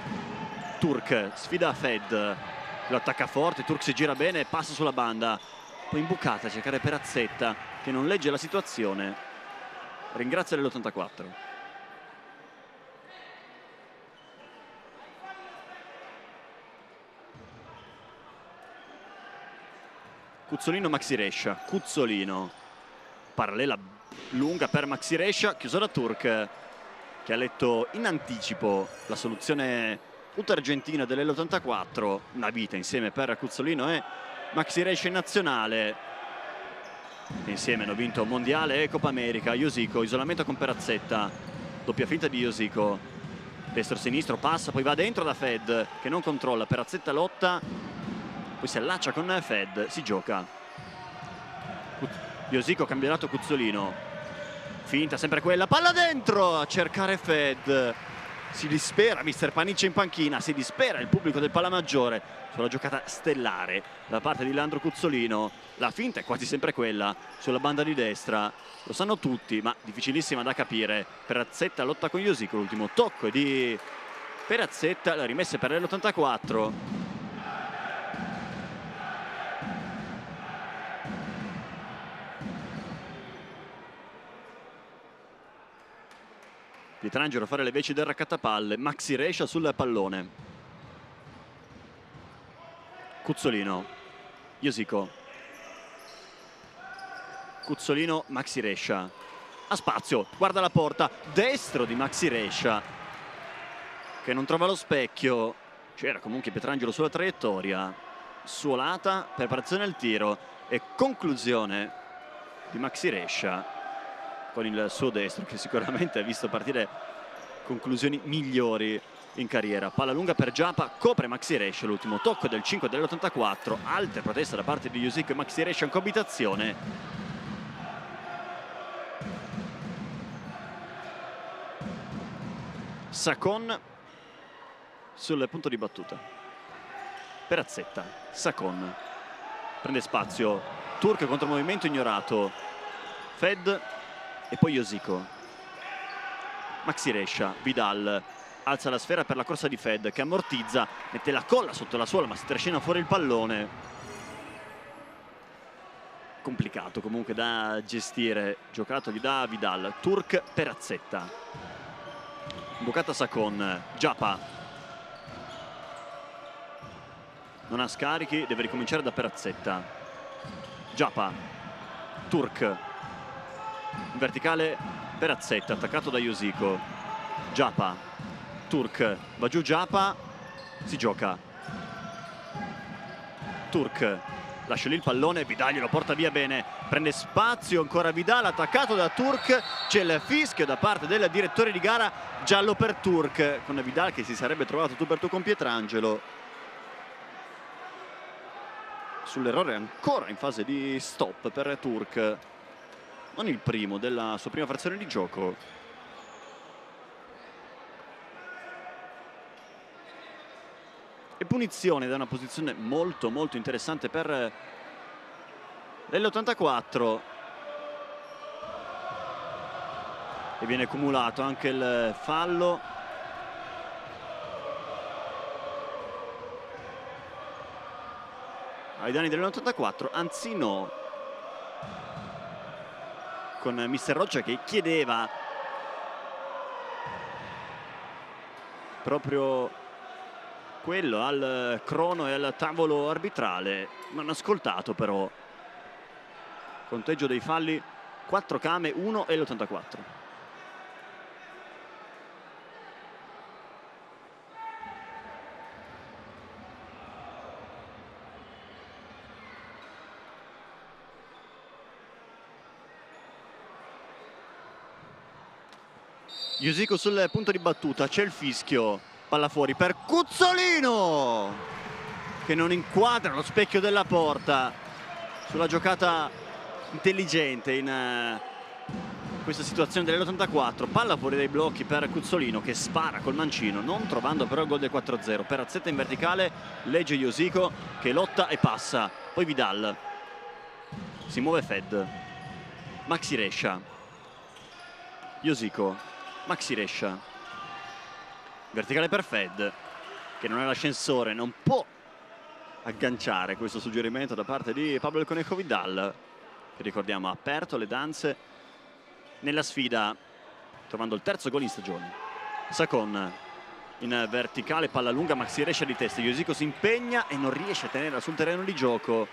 Turk sfida Fed, lo attacca forte, Turk si gira bene, passa sulla banda, poi imbucata a cercare Perazzetta che non legge la situazione, ringrazia l'84. Cuzzolino, Maxi Rescia, Cuzzolino, parallela lunga per Maxi Rescia, chiuso da Turk che ha letto in anticipo la soluzione tutta argentina dell'L84, una vita insieme per Cuzzolino e Maxi Rescia in nazionale. Insieme hanno vinto Mondiale e Coppa America. Josico, isolamento con Perazzetta, doppia finta di Josico, destro-sinistro, passa, poi va dentro da Fed che non controlla, Perazzetta lotta, poi si allaccia con Fed, si gioca. Josico cambiato Cuzzolino, finta sempre quella, palla dentro a cercare Fed, si dispera mister Paniccia in panchina, si dispera il pubblico del Palamaggiore sulla giocata stellare da parte di Leandro Cuzzolino. La finta è quasi sempre quella sulla banda di destra, lo sanno tutti, ma difficilissima da capire. Perazzetta lotta con Josico, l'ultimo tocco è di Perazzetta, la rimessa per l'84. Pietrangelo a fare le veci del raccattapalle, Maxi Rescia sul pallone. Cuzzolino, Josico, Cuzzolino, Maxi Rescia, ha spazio, guarda la porta, destro di Maxi Rescia che non trova lo specchio, c'era comunque Pietrangelo sulla traiettoria, suolata, preparazione al tiro e conclusione di Maxi Rescia con il suo destro che sicuramente ha visto partire conclusioni migliori in carriera. Palla lunga per Giappa, copre Maxi Rescia, l'ultimo tocco del 5 dell'84, altre proteste da parte di Josico e Maxi Rescia in coabitazione. Sacon sul punto di battuta, Perazzetta, Sacon prende spazio, Turk contro il movimento ignorato, Fed e poi Josico, Maxi Rescia, Vidal alza la sfera per la corsa di Fed che ammortizza, mette la colla sotto la suola ma si trascina fuori il pallone. Complicato comunque da gestire, giocato da Vidal. Turk, Perazzetta, imbucata Sacon, Giappa non ha scarichi, deve ricominciare da Perazzetta. Giappa, Turk, in verticale Perazzetta, attaccato da Josico. Giappa, Turk, va giù Giappa, si gioca. Turk lascia lì il pallone, Vidal glielo porta via bene, prende spazio ancora Vidal, attaccato da Turk, c'è il fischio da parte del direttore di gara, giallo per Turk, con Vidal che si sarebbe trovato tu per tu con Pietrangelo. Sull'errore ancora in fase di stop per Turk, non il primo della sua prima frazione di gioco. E punizione da una posizione molto molto interessante per l'84 e viene cumulato anche il fallo ai danni dell'84, anzi no, con mister Roccia che chiedeva proprio quello al crono e al tavolo arbitrale, non ha ascoltato però. Conteggio dei falli 4 Came, 1 e l'84. Josico sul punto di battuta, c'è il fischio, palla fuori per Cuzzolino che non inquadra lo specchio della porta sulla giocata intelligente in questa situazione dell'84. Palla fuori dai blocchi per Cuzzolino che spara col mancino, non trovando però il gol del 4-0. Perazzetta in verticale, legge Josico che lotta e passa, poi Vidal, si muove Fed, Maxi Rescia, Josico, Maxi Rescia, verticale per Fed che non è l'ascensore, non può agganciare questo suggerimento da parte di Pablo El Conejo Vidal, che ricordiamo ha aperto le danze nella sfida trovando il terzo gol in stagione. Sacon in verticale, palla lunga, Maxi Rescia di testa, Iosico si impegna e non riesce a tenerla sul terreno di gioco.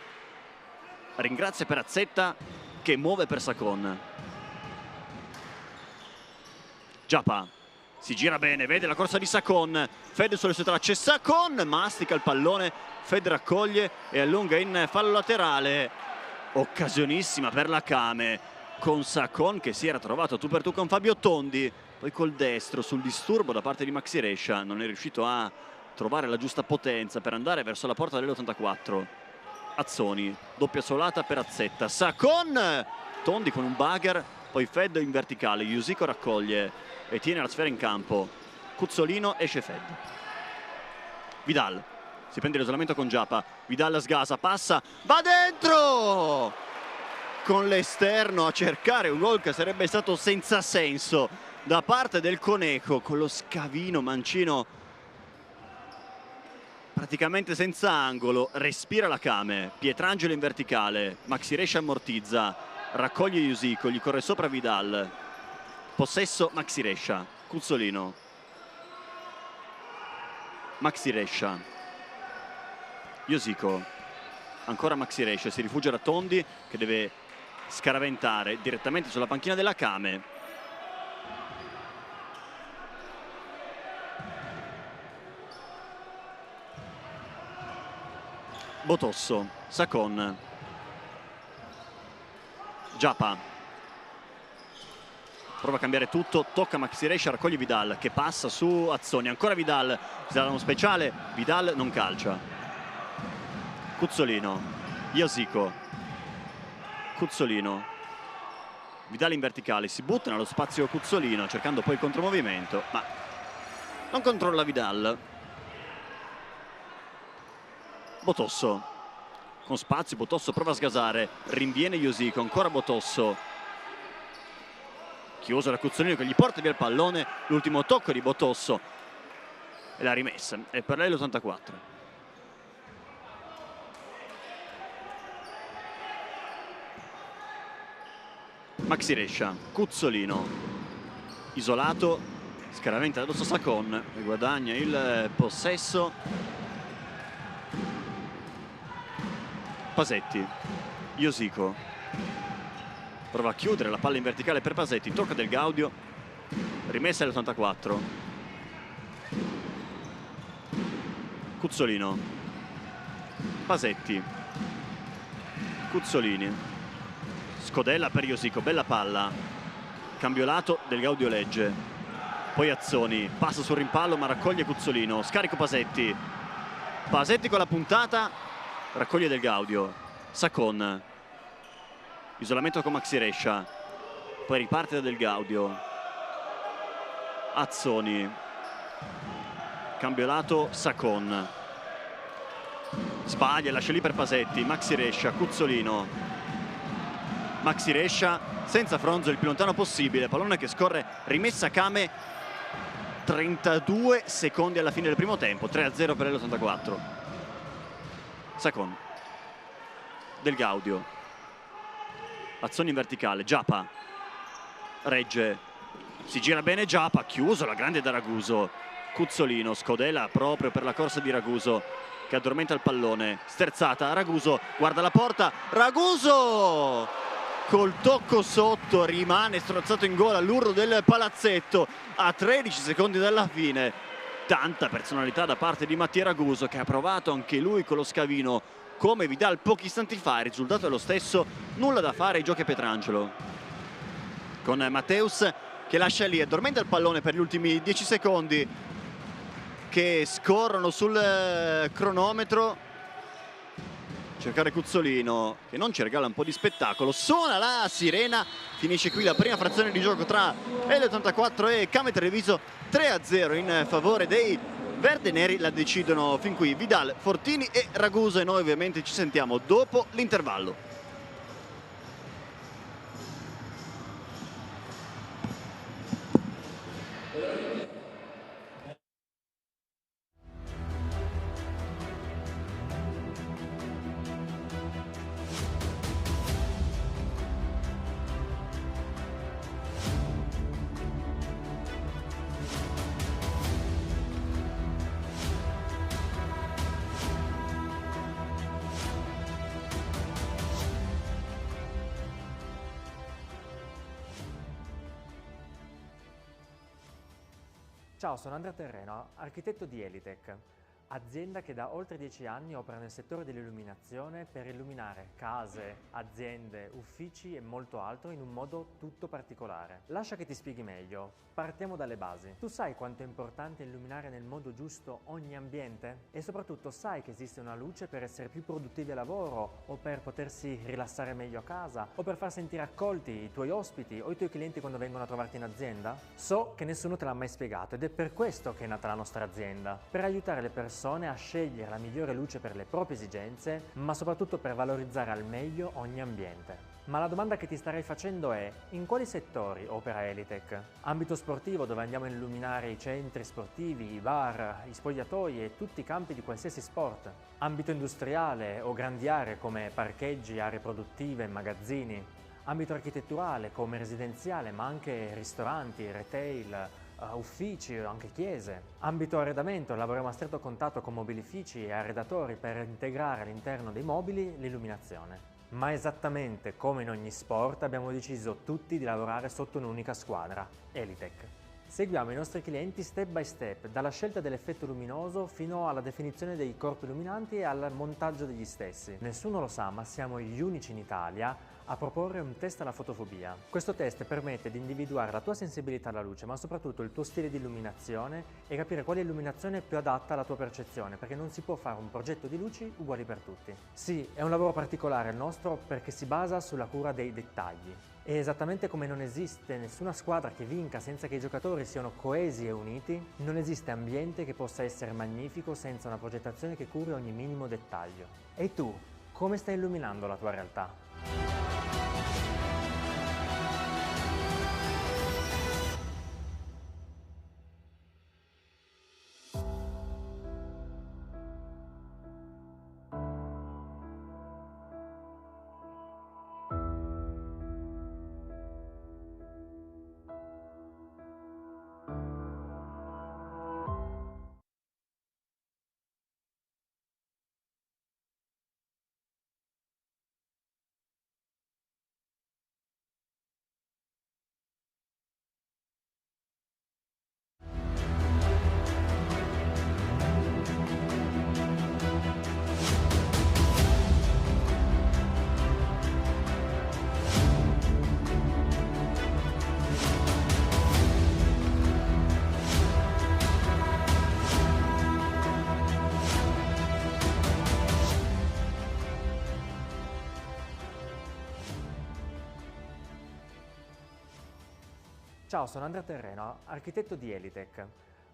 Ringrazia Perazzetta che muove per Sacon. Giappa si gira bene, vede la corsa di Sacon, Fed sulle sue tracce, Sacon mastica il pallone, Fed raccoglie e allunga in fallo laterale. Occasionissima per la Kame con Sacon che si era trovato tu per tu con Fabio Tondi, poi col destro sul disturbo da parte di Maxi Rescia non è riuscito a trovare la giusta potenza per andare verso la porta dell'84. Azzoni, doppia solata per Azzetta, Sacon, Tondi con un bugger, poi Fed in verticale, Iosico raccoglie e tiene la sfera in campo, Cuzzolino, esce Fed. Vidal si prende l'isolamento con Giappa, Vidal sgasa, passa, va dentro! Con l'esterno a cercare un gol che sarebbe stato senza senso da parte del Conejo, con lo scavino mancino praticamente senza angolo. Respira la Kame, Pietrangelo in verticale, Maxi Rescia ammortizza, raccoglie Iosico, gli corre sopra Vidal, possesso Maxi Rescia, Cuzzolino, Maxi Rescia, Iosico, ancora Maxi Rescia, si rifugia da Tondi che deve scaraventare direttamente sulla panchina della Kame. Botosso, Sacon, Giappa prova a cambiare tutto, tocca Maxi Rescia, raccoglie Vidal che passa su Azzoni, ancora Vidal, si dà uno speciale, Vidal non calcia. Cuzzolino, Iosico, Cuzzolino, Vidal in verticale, si butta nello spazio Cuzzolino cercando poi il contromovimento, ma non controlla Vidal. Botosso con spazio, Botosso prova a sgasare, rinviene Iosico, ancora Botosso, chiuso da Cuzzolino che gli porta via il pallone, l'ultimo tocco di Botosso e la rimessa è per lei l'84. Maxi Rescia, Cuzzolino isolato, scaraventa addosso Sacon e guadagna il possesso. Pasetti, Iosico prova a chiudere la palla in verticale per Pasetti, tocca del Gaudio, rimessa all'84. Cuzzolino, Pasetti, Cuzzolini, scodella per Iosico, bella palla, cambio lato del Gaudio legge, poi Azzoni, passa sul rimpallo ma raccoglie Cuzzolino, scarico Pasetti, Pasetti con la puntata, raccoglie del Gaudio, Sacon, isolamento con Maxi Rescia, poi riparte da del Gaudio, Azzoni, cambio lato, Sacon, sbaglia, lascia lì per Pasetti, Maxi Rescia, Cuzzolino, Maxi Rescia senza Fronzo il più lontano possibile, pallone che scorre, rimessa Kame, 32 secondi alla fine del primo tempo, 3-0 per l'84. Sacon, del Gaudio, Azzoni in verticale, Giappa regge, si gira bene Giappa, chiuso la grande da Raguso, Cuzzolino, scodella proprio per la corsa di Raguso che addormenta il pallone, sterzata, Raguso guarda la porta, Raguso col tocco sotto rimane strozzato in gola all'urlo del palazzetto a 13 secondi dalla fine. Tanta personalità da parte di Mattia Raguso che ha provato anche lui con lo scavino come Vidal pochi istanti fa, il risultato è lo stesso, nulla da fare ai giochi a Pietrangelo con Matteus che lascia lì, addormenta il pallone per gli ultimi 10 secondi che scorrono sul cronometro. Cercare Cuzzolino che non ci regala un po' di spettacolo, suona la sirena, finisce qui la prima frazione di gioco tra L'84 e Kame Treviso, 3-0 in favore dei verdeneri, la decidono fin qui Vidal, Fortini e Raguso e noi ovviamente ci sentiamo dopo l'intervallo. Ciao, sono Andrea Terreno, architetto di Elitech, azienda che da oltre 10 anni opera nel settore dell'illuminazione per illuminare case, aziende, uffici e molto altro in un modo tutto particolare. Lascia che ti spieghi meglio. Partiamo dalle basi. Tu sai quanto è importante illuminare nel modo giusto ogni ambiente? E soprattutto sai che esiste una luce per essere più produttivi a lavoro o per potersi rilassare meglio a casa o per far sentire accolti i tuoi ospiti o i tuoi clienti quando vengono a trovarti in azienda? So che nessuno te l'ha mai spiegato ed è per questo che è nata la nostra azienda, per aiutare le persone a scegliere la migliore luce per le proprie esigenze, ma soprattutto per valorizzare al meglio ogni ambiente. Ma la domanda che ti starei facendo è: in quali settori opera Elitech? Ambito sportivo, dove andiamo a illuminare i centri sportivi, i bar, gli spogliatoi e tutti i campi di qualsiasi sport. Ambito industriale o grandi aree come parcheggi, aree produttive, magazzini. Ambito architetturale come residenziale, ma anche ristoranti, retail, uffici o anche chiese. Ambito arredamento, lavoriamo a stretto contatto con mobilifici e arredatori per integrare all'interno dei mobili l'illuminazione. Ma esattamente come in ogni sport abbiamo deciso tutti di lavorare sotto un'unica squadra, Elitech. Seguiamo i nostri clienti step by step, dalla scelta dell'effetto luminoso fino alla definizione dei corpi illuminanti e al montaggio degli stessi. Nessuno lo sa, ma siamo gli unici in Italia a proporre un test alla fotofobia. Questo test permette di individuare la tua sensibilità alla luce, ma soprattutto il tuo stile di illuminazione e capire quale illuminazione è più adatta alla tua percezione, perché non si può fare un progetto di luci uguali per tutti. Sì, è un lavoro particolare il nostro perché si basa sulla cura dei dettagli. E esattamente come non esiste nessuna squadra che vinca senza che i giocatori siano coesi e uniti, non esiste ambiente che possa essere magnifico senza una progettazione che curi ogni minimo dettaglio. E tu, come stai illuminando la tua realtà? Ciao, sono Andrea Terreno, architetto di Elitech,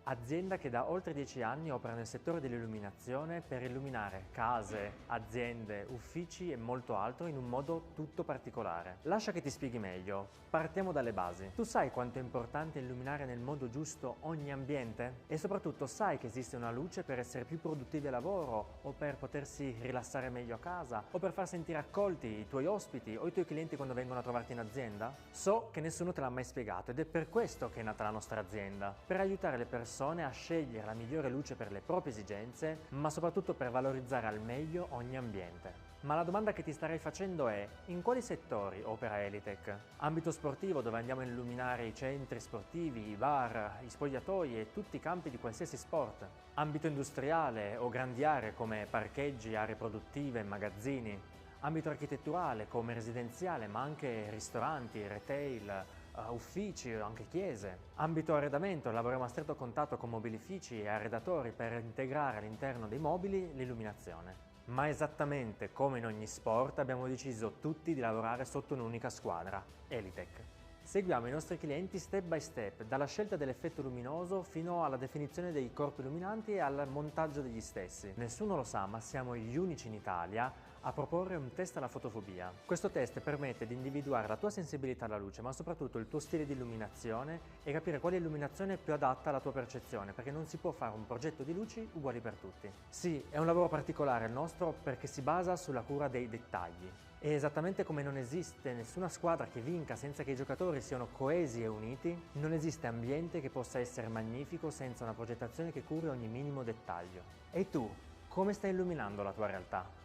azienda che da oltre 10 anni opera nel settore dell'illuminazione per illuminare case, aziende, uffici e molto altro in un modo tutto particolare. Lascia che ti spieghi meglio. Partiamo dalle basi. Tu sai quanto è importante illuminare nel modo giusto ogni ambiente? E soprattutto sai che esiste una luce per essere più produttivi a lavoro o per potersi rilassare meglio a casa o per far sentire accolti i tuoi ospiti o i tuoi clienti quando vengono a trovarti in azienda? So che nessuno te l'ha mai spiegato ed è per questo che è nata la nostra azienda, per aiutare le persone a scegliere la migliore luce per le proprie esigenze, ma soprattutto per valorizzare al meglio ogni ambiente. Ma la domanda che ti starei facendo è: in quali settori opera Elitech? Ambito sportivo, dove andiamo a illuminare i centri sportivi, i bar, gli spogliatoi e tutti i campi di qualsiasi sport. Ambito industriale o grandi aree come parcheggi, aree produttive, magazzini. Ambito architetturale come residenziale, ma anche ristoranti, retail, uffici o anche chiese. Ambito arredamento, lavoriamo a stretto contatto con mobilifici e arredatori per integrare all'interno dei mobili l'illuminazione. Ma esattamente come in ogni sport abbiamo deciso tutti di lavorare sotto un'unica squadra, Elitech. Seguiamo i nostri clienti step by step, dalla scelta dell'effetto luminoso fino alla definizione dei corpi illuminanti e al montaggio degli stessi. Nessuno lo sa, ma siamo gli unici in Italia a proporre un test alla fotofobia. Questo test permette di individuare la tua sensibilità alla luce, ma soprattutto il tuo stile di illuminazione e capire quale illuminazione è più adatta alla tua percezione, perché non si può fare un progetto di luci uguali per tutti. Sì, è un lavoro particolare il nostro perché si basa sulla cura dei dettagli. E esattamente come non esiste nessuna squadra che vinca senza che i giocatori siano coesi e uniti, non esiste ambiente che possa essere magnifico senza una progettazione che curi ogni minimo dettaglio. E tu, come stai illuminando la tua realtà?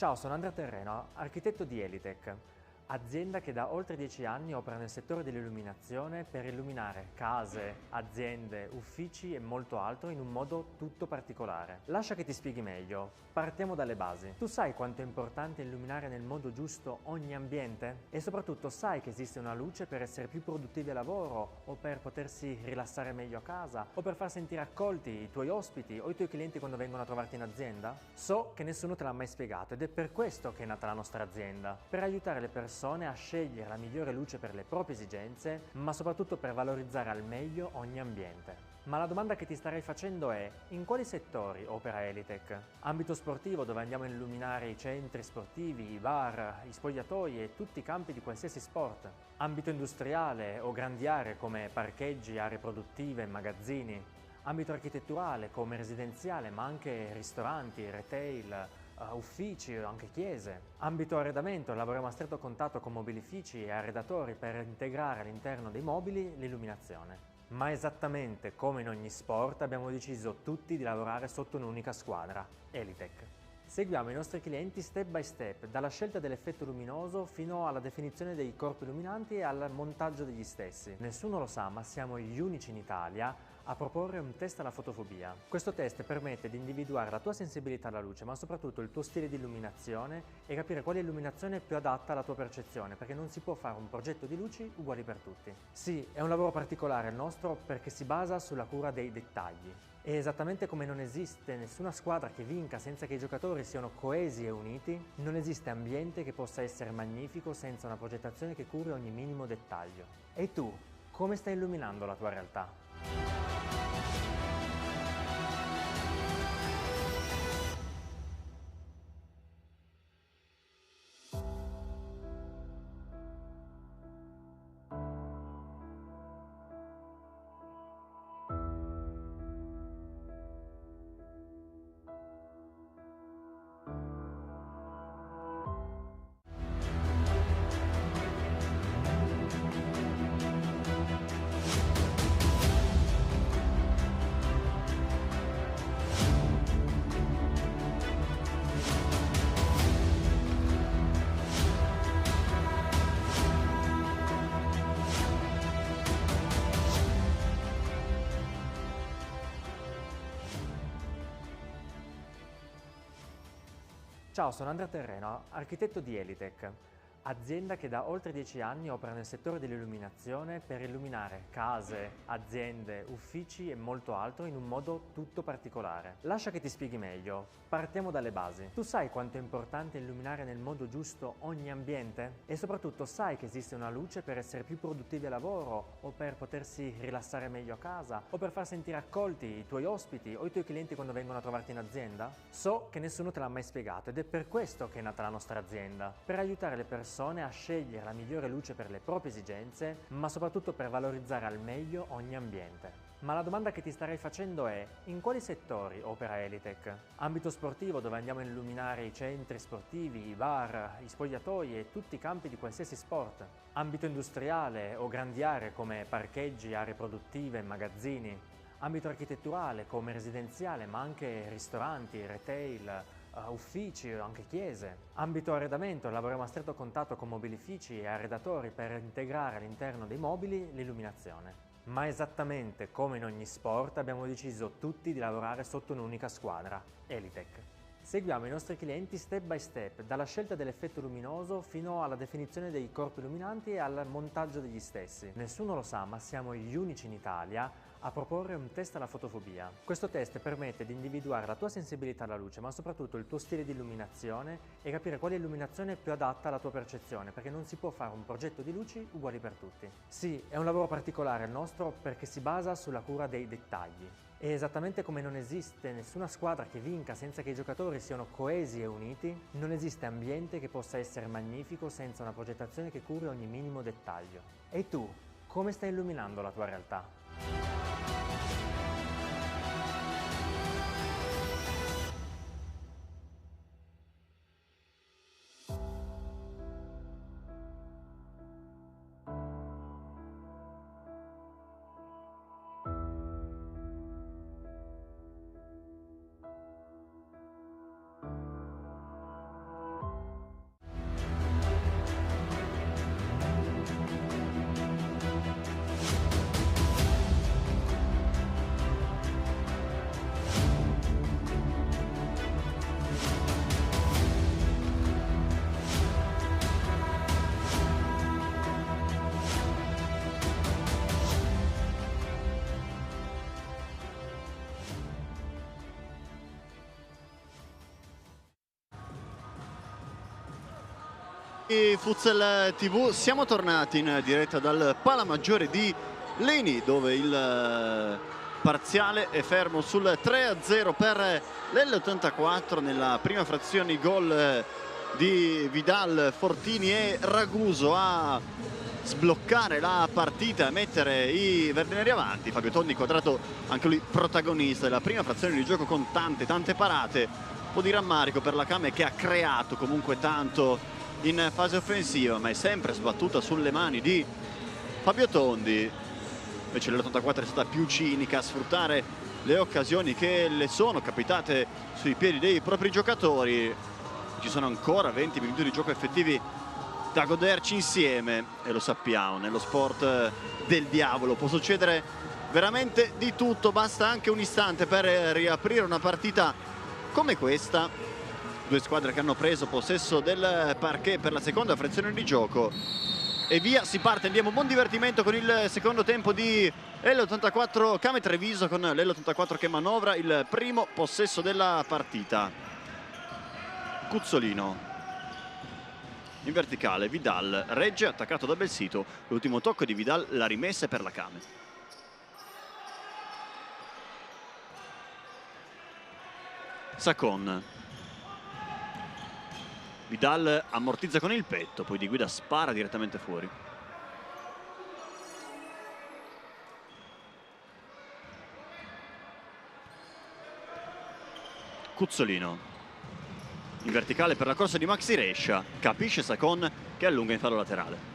Ciao, sono Andrea Terreno, architetto di Elitech, azienda che da oltre 10 anni opera nel settore dell'illuminazione per illuminare case, aziende, uffici e molto altro in un modo tutto particolare. Lascia che ti spieghi meglio. Partiamo dalle basi. Tu sai quanto è importante illuminare nel modo giusto ogni ambiente? E soprattutto sai che esiste una luce per essere più produttivi al lavoro o per potersi rilassare meglio a casa o per far sentire accolti i tuoi ospiti o i tuoi clienti quando vengono a trovarti in azienda? So che nessuno te l'ha mai spiegato ed è per questo che è nata la nostra azienda, per aiutare le persone a scegliere la migliore luce per le proprie esigenze, ma soprattutto per valorizzare al meglio ogni ambiente. Ma la domanda che ti starei facendo è: in quali settori opera Elitech? Ambito sportivo, dove andiamo a illuminare i centri sportivi, i bar, i spogliatoi e tutti i campi di qualsiasi sport. Ambito industriale o grandi aree come parcheggi, aree produttive, magazzini. Ambito architetturale come residenziale, ma anche ristoranti, retail, uffici o anche chiese. Ambito arredamento, lavoriamo a stretto contatto con mobilifici e arredatori per integrare all'interno dei mobili l'illuminazione. Ma esattamente come in ogni sport abbiamo deciso tutti di lavorare sotto un'unica squadra, Elitech. Seguiamo i nostri clienti step by step, dalla scelta dell'effetto luminoso fino alla definizione dei corpi illuminanti e al montaggio degli stessi. Nessuno lo sa, ma siamo gli unici in Italia a proporre un test alla fotofobia. Questo test permette di individuare la tua sensibilità alla luce, ma soprattutto il tuo stile di illuminazione e capire quale illuminazione è più adatta alla tua percezione, perché non si può fare un progetto di luci uguali per tutti. Sì, è un lavoro particolare il nostro perché si basa sulla cura dei dettagli. E esattamente come non esiste nessuna squadra che vinca senza che i giocatori siano coesi e uniti, non esiste ambiente che possa essere magnifico senza una progettazione che curi ogni minimo dettaglio. E tu, come stai illuminando la tua realtà? Ciao, sono Andrea Terreno, architetto di Elitech, azienda che da oltre 10 anni opera nel settore dell'illuminazione per illuminare case, aziende, uffici e molto altro in un modo tutto particolare. Lascia che ti spieghi meglio. Partiamo dalle basi. Tu sai quanto è importante illuminare nel modo giusto ogni ambiente? E soprattutto sai che esiste una luce per essere più produttivi al lavoro o per potersi rilassare meglio a casa o per far sentire accolti i tuoi ospiti o i tuoi clienti quando vengono a trovarti in azienda? So che nessuno te l'ha mai spiegato ed è per questo che è nata la nostra azienda, per aiutare le persone a scegliere la migliore luce per le proprie esigenze, ma soprattutto per valorizzare al meglio ogni ambiente. Ma la domanda che ti starei facendo è: in quali settori opera Elitech? Ambito sportivo, dove andiamo a illuminare i centri sportivi, i bar, i spogliatoi e tutti i campi di qualsiasi sport. Ambito industriale o grandi aree come parcheggi, aree produttive, magazzini. Ambito architetturale come residenziale, ma anche ristoranti, retail, uffici o anche chiese. Ambito arredamento, lavoriamo a stretto contatto con mobilifici e arredatori per integrare all'interno dei mobili l'illuminazione. Ma esattamente come in ogni sport abbiamo deciso tutti di lavorare sotto un'unica squadra, Elitech. Seguiamo i nostri clienti step by step, dalla scelta dell'effetto luminoso fino alla definizione dei corpi illuminanti e al montaggio degli stessi. Nessuno lo sa, ma siamo gli unici in Italia a proporre un test alla fotofobia. Questo test permette di individuare la tua sensibilità alla luce, ma soprattutto il tuo stile di illuminazione e capire quale illuminazione è più adatta alla tua percezione, perché non si può fare un progetto di luci uguali per tutti. Sì, è un lavoro particolare il nostro perché si basa sulla cura dei dettagli. E esattamente come non esiste nessuna squadra che vinca senza che i giocatori siano coesi e uniti, non esiste ambiente che possa essere magnifico senza una progettazione che curi ogni minimo dettaglio. E tu, come stai illuminando la tua realtà? Futsal TV, siamo tornati in diretta dal Pala Maggiore di Leni, dove il parziale è fermo sul 3-0 per l'L84. Nella prima frazione i gol di Vidal, Fortini e Raguso a sbloccare la partita e mettere i verdineri avanti. Fabio Tondi quadrato anche lui protagonista della prima frazione di gioco con tante parate. Un po' di rammarico per la Came, che ha creato comunque tanto in fase offensiva, ma è sempre sbattuta sulle mani di Fabio Tondi. Invece l'84 è stata più cinica a sfruttare le occasioni che le sono capitate sui piedi dei propri giocatori. Ci sono ancora 20 minuti di gioco effettivi da goderci insieme, e lo sappiamo, nello sport del diavolo può succedere veramente di tutto. Basta anche un istante per riaprire una partita come questa. Due squadre che hanno preso possesso del parquet per la seconda frazione di gioco e via si parte. Andiamo, buon divertimento con il secondo tempo di L84 Came Treviso, con l'L84 che manovra il primo possesso della partita. Cuzzolino in verticale, Vidal regge, attaccato da Belsito. L'ultimo tocco di Vidal, la rimessa per la Came. Sacon. Vidal ammortizza con il petto, poi Di Guida spara direttamente fuori. Cuzzolino in verticale per la corsa di Maxi Rescia, capisce Sacon che allunga in fallo laterale.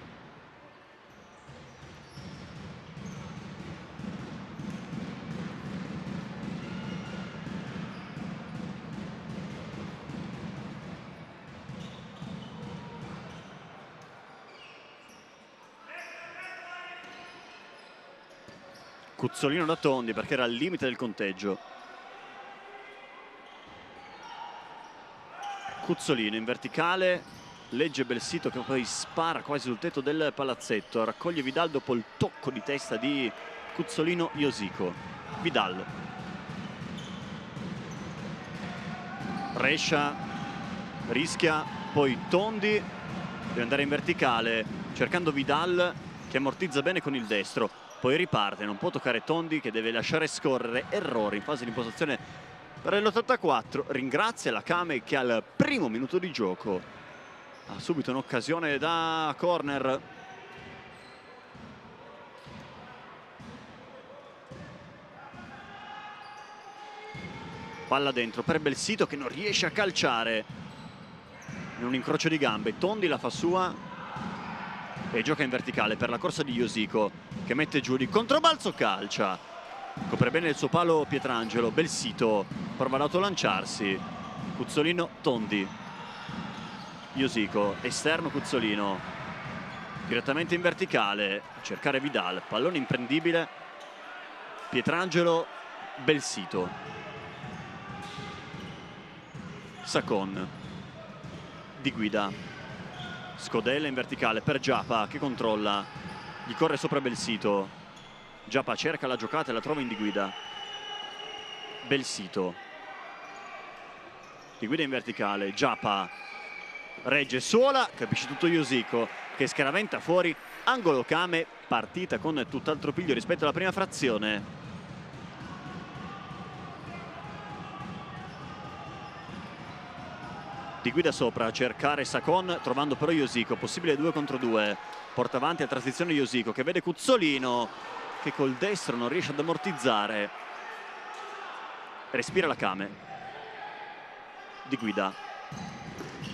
Cuzzolino da Tondi perché era al limite del conteggio. Cuzzolino in verticale, legge Belsito che poi spara quasi sul tetto del palazzetto, raccoglie Vidal dopo il tocco di testa di Cuzzolino Iosico. Vidal. Rescia rischia, poi Tondi deve andare in verticale cercando Vidal che ammortizza bene con il destro, poi riparte, non può toccare Tondi che deve lasciare scorrere. Errore in fase di impostazione per l'84, ringrazia la Came che al primo minuto di gioco ha subito un'occasione da corner. Palla dentro per Belsito che non riesce a calciare in un incrocio di gambe. Tondi la fa sua e gioca in verticale per la corsa di Iosico che mette giù di controbalzo, calcia. Copre bene il suo palo Pietrangelo. Belsito prova ad autolanciarsi. Cuzzolino, Tondi. Iosico, esterno Cuzzolino. Direttamente in verticale a cercare Vidal. Pallone imprendibile. Pietrangelo, Belsito. Sacon. Di Guida. Scodella in verticale per Giappa che controlla. Gli corre sopra Belsito. Giappa cerca la giocata e la trova in Di Guida. Belsito. Di Guida in verticale. Giappa regge sola, capisce tutto Iosico che scaraventa fuori. Angolo Came, partita con tutt'altro piglio rispetto alla prima frazione. Di Guida sopra a cercare Sacon, trovando però Iosico. Possibile 2 contro 2. Porta avanti a transizione Iosico che vede Cuzzolino che col destro non riesce ad ammortizzare. Respira la Came. Di Guida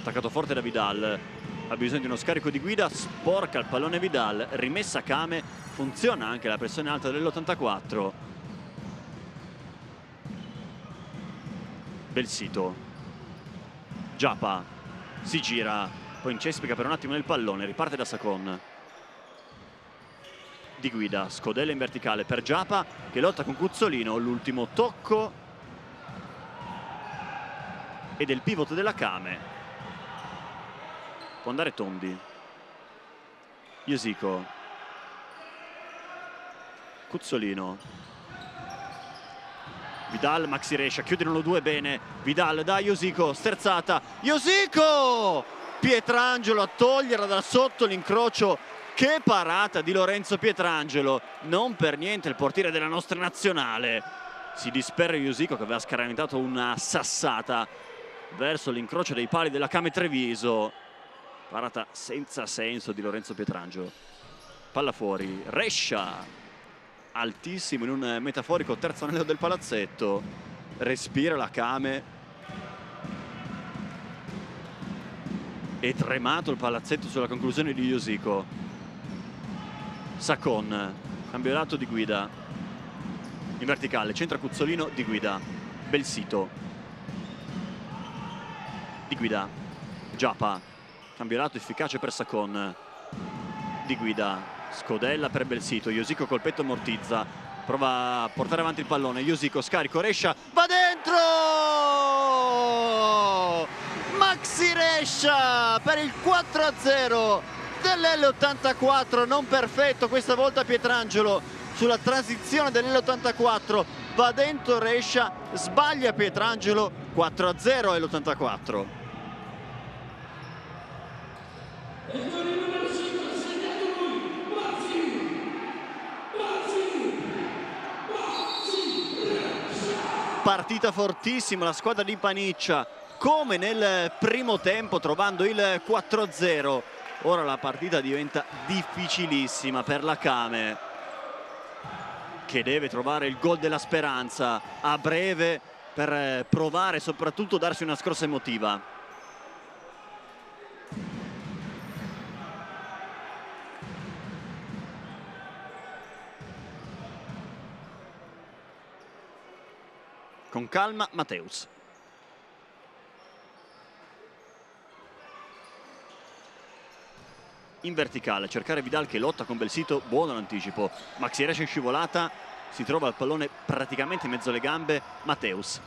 attaccato forte da Vidal, ha bisogno di uno scarico Di Guida, sporca il pallone Vidal, rimessa Came, funziona anche la pressione alta dell'84. Belsito. Giappa si gira, poi incespica per un attimo nel pallone, riparte da Sacon. Di Guida, scodella in verticale per Giappa che lotta con Cuzzolino. L'ultimo tocco e del pivot della Came. Può andare Tondi. Iosico. Cuzzolino. Vidal, Maxi Rescia, chiudono 2 bene. Vidal da Iosico, sterzata. Iosico! Pietrangelo a toglierla da sotto l'incrocio. Che parata di Lorenzo Pietrangelo, non per niente il portiere della nostra nazionale. Si dispera Iosico, che aveva scaraventato una sassata verso l'incrocio dei pali della Came Treviso. Parata senza senso di Lorenzo Pietrangelo. Palla fuori, Rescia altissimo in un metaforico terzo anello del palazzetto. Respira la Came. È tremato il palazzetto sulla conclusione di Iosico. Sacon, campionato di guida in verticale, centra Cuzzolino, di guida Belsito, di guida Giappa, campionato efficace per Sacon, di guida Scodella per Belsito. Iosico col petto ammortizza, prova a portare avanti il pallone. Iosico, scarico, Rescia, va dentro! Maxi Rescia per il 4-0 dell'L84, non perfetto questa volta Pietrangelo sulla transizione dell'L84, va dentro Rescia, sbaglia Pietrangelo, 4-0 L84. Partita fortissima la squadra di Paniccia, come nel primo tempo, trovando il 4-0. Ora la partita diventa difficilissima per la Came, che deve trovare il gol della speranza a breve per provare soprattutto a darsi una scorsa emotiva. Con calma Mateus. In verticale, cercare Vidal che lotta con Belsito, buono l'anticipo. Maxi Rescia in scivolata, si trova il pallone praticamente in mezzo alle gambe. Mateus,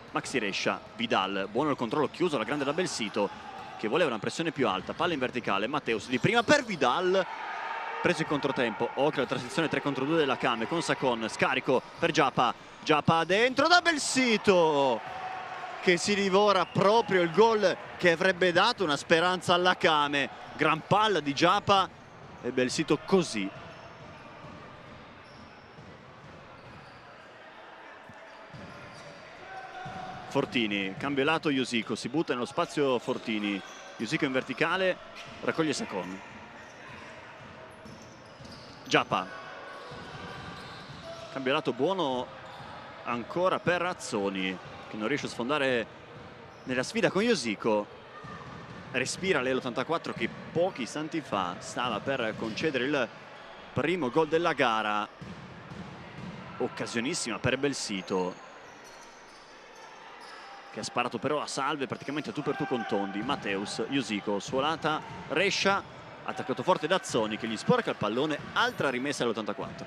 Maxi Rescia, Vidal, buono il controllo chiuso alla grande da Belsito, che voleva una pressione più alta. Palla in verticale, Mateus di prima per Vidal, preso il controtempo. Occhio alla transizione 3 contro 2 della Came con Sacon, scarico per Giappa, Giappa dentro da Belsito, che si divora proprio il gol che avrebbe dato una speranza alla Came. Gran palla di Giappa e Belsito così. Fortini, cambio lato Iosico, si butta nello spazio Fortini. Iosico in verticale, raccoglie Sacon. Giappa. Cambio lato buono ancora per Azzoni, che non riesce a sfondare nella sfida con Iosico. Respira l'L84, che pochi istanti fa stava per concedere il primo gol della gara. Occasionissima per Belsito, che ha sparato però a salve praticamente a tu per tu con Tondi. Mateus, Iosico, suolata, Rescia, attaccato forte da Azzoni, che gli sporca il pallone. Altra rimessa all'84.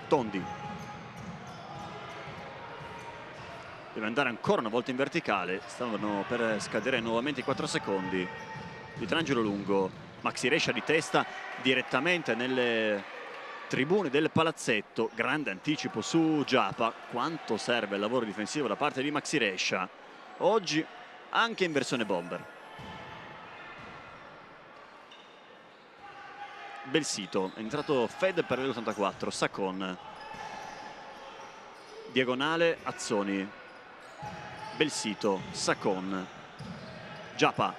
Tondi deve andare ancora una volta in verticale, stavano per scadere nuovamente i 4 secondi. Pietrangelo lungo, Maxi Rescia di testa direttamente nelle tribune del palazzetto. Grande anticipo su Giappa. Quanto serve il lavoro difensivo da parte di Maxi Rescia oggi, anche in versione bomber. Belsito, è entrato Fed per l'84, Sacon, diagonale Azzoni, Belsito, Sacon, Giappa,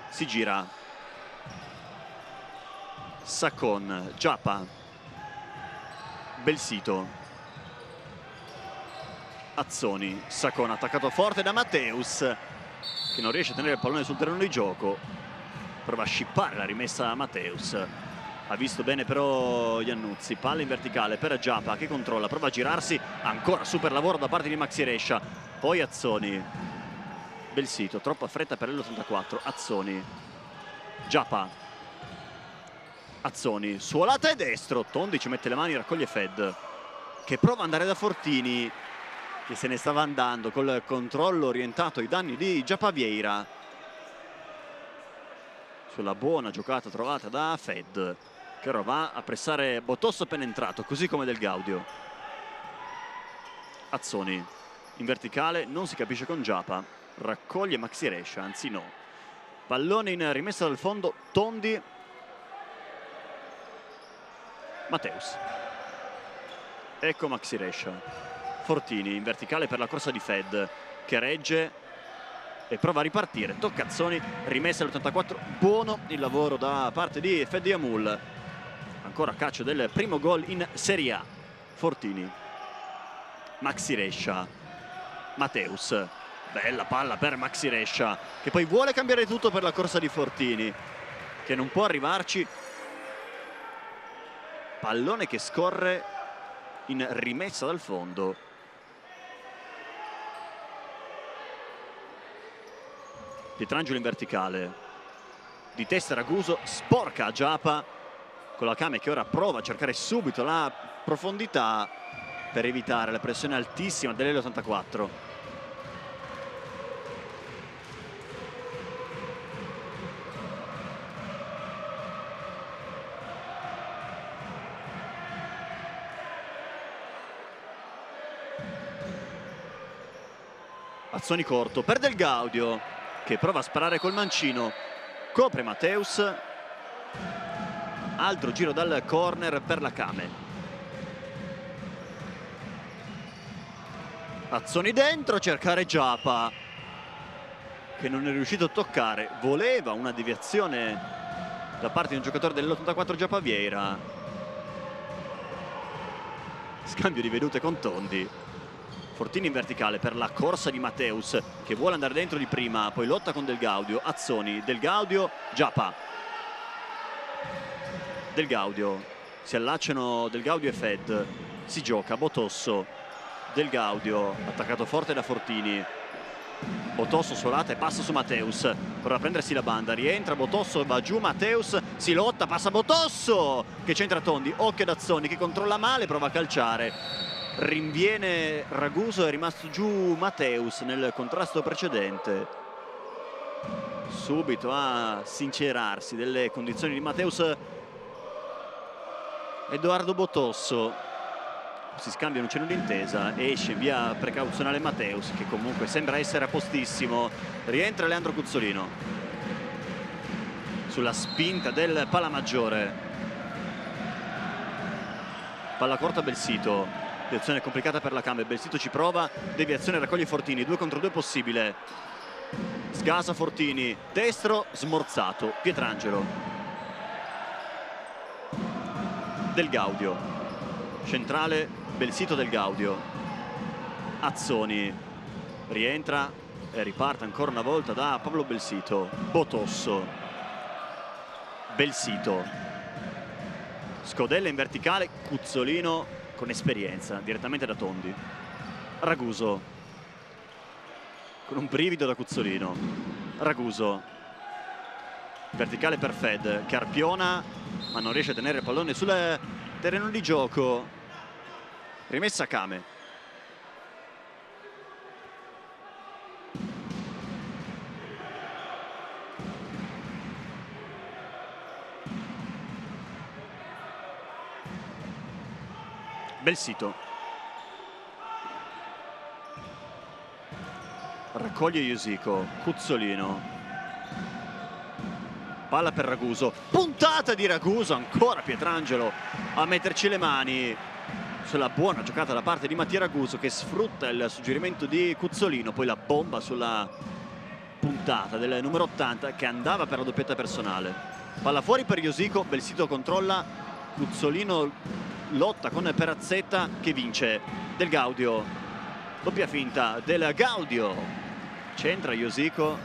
si gira, Sacon, Giappa, Belsito, Azzoni, Sacon attaccato forte da Mateus, che non riesce a tenere il pallone sul terreno di gioco. Prova a scippare la rimessa a Mateus, ha visto bene però Iannuzzi. Palla in verticale per Giappa, che controlla, prova a girarsi, ancora super lavoro da parte di Maxi Rescia. Poi Azzoni, Belsito, troppa fretta per l'84, Azzoni, Giappa, Azzoni, suolata e destro, Tondi ci mette le mani, raccoglie Fed, che prova ad andare da Fortini, che se ne stava andando col controllo orientato ai danni di Giappa Vieira. Sulla buona giocata trovata da Fed, che ora va a pressare Botosso appena entrato, così come Del Gaudio. Azzoni in verticale, non si capisce con Giapa, raccoglie Maxi Rescia, anzi no. Pallone in rimessa dal fondo, Tondi, Mateus. Ecco Maxi Rescia. Fortini in verticale per la corsa di Fed, che regge e prova a ripartire. Toccazzoni, rimessa all'84, buono il lavoro da parte di Fed Yamul. Ancora a caccia del primo gol in Serie A. Fortini, Maxi Rescia, Mateus, bella palla per Maxi Rescia, che poi vuole cambiare tutto per la corsa di Fortini, che non può arrivarci. Pallone che scorre in rimessa dal fondo. Pietrangelo in verticale, di testa Raguso, sporca a Giapa con la Kame, che ora prova a cercare subito la profondità per evitare la pressione altissima dell'L84. Azzoni corto per Del Gaudio, che prova a sparare col mancino, copre Mateus. Altro giro dal corner per la Kame. Azzoni dentro a cercare Giapa, che non è riuscito a toccare. Voleva una deviazione da parte di un giocatore dell'84, Giapa Vieira. Scambio di vedute con Tondi. Fortini in verticale per la corsa di Mateus, che vuole andare dentro di prima, poi lotta con Del Gaudio. Azzoni, Del Gaudio, Giapa. Del Gaudio, si allacciano Del Gaudio e Fed, si gioca Botosso. Del Gaudio, attaccato forte da Fortini. Botosso solata e passa su Mateus, prova a prendersi la banda, rientra Botosso, va giù Mateus, si lotta, passa Botosso, che c'entra Tondi. Occhio ad Azzoni, che controlla male, prova a calciare. Rinviene Raguso, è rimasto giù Mateus nel contrasto precedente. Subito a sincerarsi delle condizioni di Mateus Edoardo Botosso. Si scambiano un cenno d'intesa, esce in via precauzionale Mateus, che comunque sembra essere a postissimo. Rientra Leandro Cuzzolino sulla spinta del Palamaggiore. Palla corta Belsito, deviazione complicata per la Kame. Belsito ci prova, deviazione, raccoglie Fortini, 2 contro 2 possibile. Sgasa Fortini, destro smorzato, Pietrangelo. Del Gaudio, centrale, Belsito, Del Gaudio. Azzoni rientra e riparte ancora una volta da Pablo Belsito. Botosso, Belsito, Scodella in verticale, Cuzzolino con esperienza direttamente da Tondi. Raguso con un brivido da Cuzzolino. Raguso verticale per Fed, che arpiona ma non riesce a tenere il pallone sul terreno di gioco. Rimessa a Kame. Belsito raccoglie Iosico, Cuzzolino, palla per Raguso, puntata di Raguso, ancora Pietrangelo a metterci le mani sulla buona giocata da parte di Mattia Raguso, che sfrutta il suggerimento di Cuzzolino, poi la bomba sulla puntata del numero 80, che andava per la doppietta personale. Palla fuori per Iosico, Belsito controlla, Cuzzolino lotta con Perazzetta, che vince. Del Gaudio, doppia finta Del Gaudio, centra Iosico,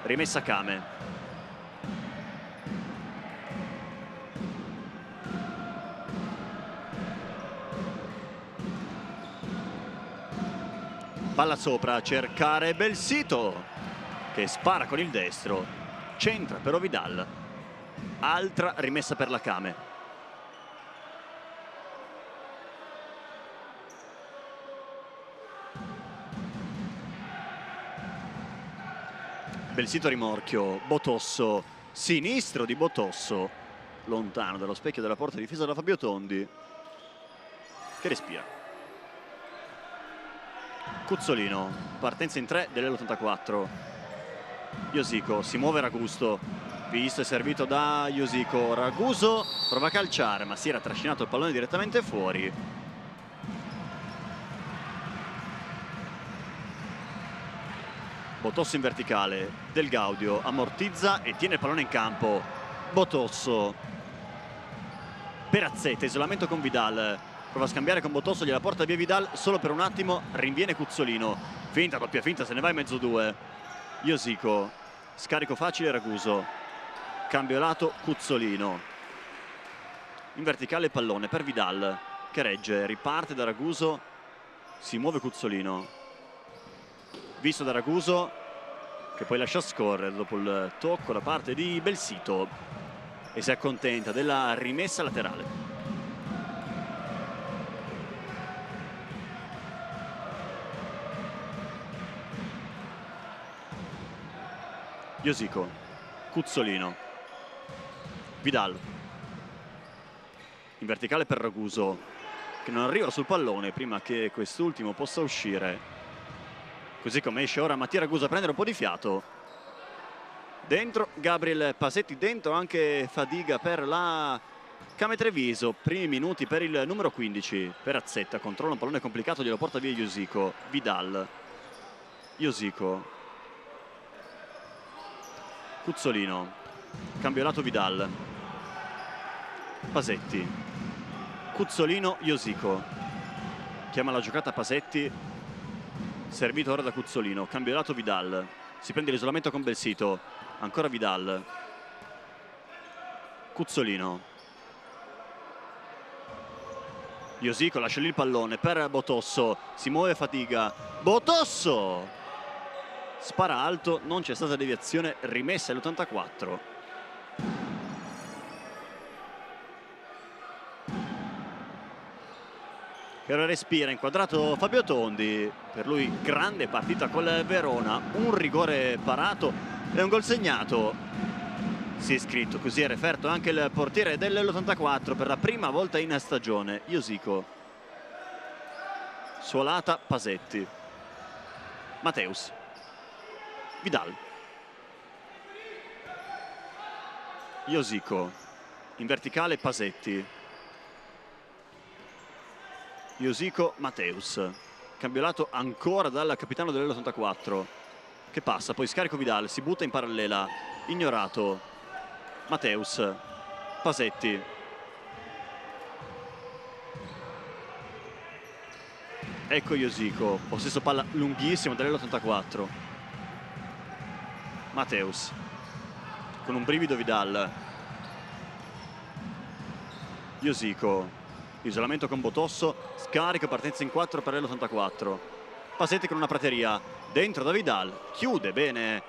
rimessa Kame. Palla sopra a cercare Belsito, che spara con il destro, centra però Vidal. Altra rimessa per la Kame. Belsito rimorchio, Botosso, sinistro di Botosso, lontano dallo specchio della porta difesa da Fabio Tondi, che respira. Cuzzolino, partenza in 3 dell'84. Josico, si muove Ragusto, visto e servito da Josico. Raguso prova a calciare, ma si era trascinato il pallone direttamente fuori. Botosso in verticale, Del Gaudio ammortizza e tiene il pallone in campo. Botosso, Perazzetta, isolamento con Vidal, prova a scambiare con Botosso, gliela porta via Vidal solo per un attimo, rinviene Cuzzolino, finta, doppia finta, se ne va in mezzo due. Josico, scarico facile Raguso, cambio lato Cuzzolino, in verticale il pallone per Vidal che regge, riparte da Raguso, si muove Cuzzolino, visto da Raguso che poi lascia scorrere dopo il tocco da parte di Belsito e si accontenta della rimessa laterale. Josico, Cuzzolino, Vidal, in verticale per Raguso che non arriva sul pallone prima che quest'ultimo possa uscire. Così come esce ora Mattia Raguso a prendere un po' di fiato. Dentro Gabriel Pasetti, dentro anche Fadiga per la Came Treviso. Primi minuti per il numero 15, Perazzetta, controlla un pallone complicato, glielo porta via Josico. Vidal, Josico, Cuzzolino, cambio lato Vidal, Pasetti, Cuzzolino, Josico, chiama la giocata Pasetti, servito ora da Cuzzolino, cambio lato Vidal, si prende l'isolamento con Belsito, ancora Vidal, Cuzzolino, Josico lascia lì il pallone per Botosso, si muove Fadiga, Botosso spara alto, non c'è stata deviazione, rimessa all'84. Che ora respira, inquadrato Fabio Tondi, per lui grande partita col Verona, un rigore parato e un gol segnato. Si è iscritto così è referto anche il portiere dell'84 per la prima volta in stagione, Josico. Suolata Pasetti, Mateus, Vidal, Josico, in verticale Pasetti, Josico, Mateus, cambiolato ancora dal capitano dell'84 che passa, poi scarico Vidal, si butta in parallela, ignorato, Mateus, Pasetti, ecco Josico, possesso palla lunghissimo dell'84, Mateus, con un brivido Vidal, Josico, isolamento con Botosso, scarico, partenza in 4 per l'84, Pasetti con una prateria, dentro da Vidal, chiude bene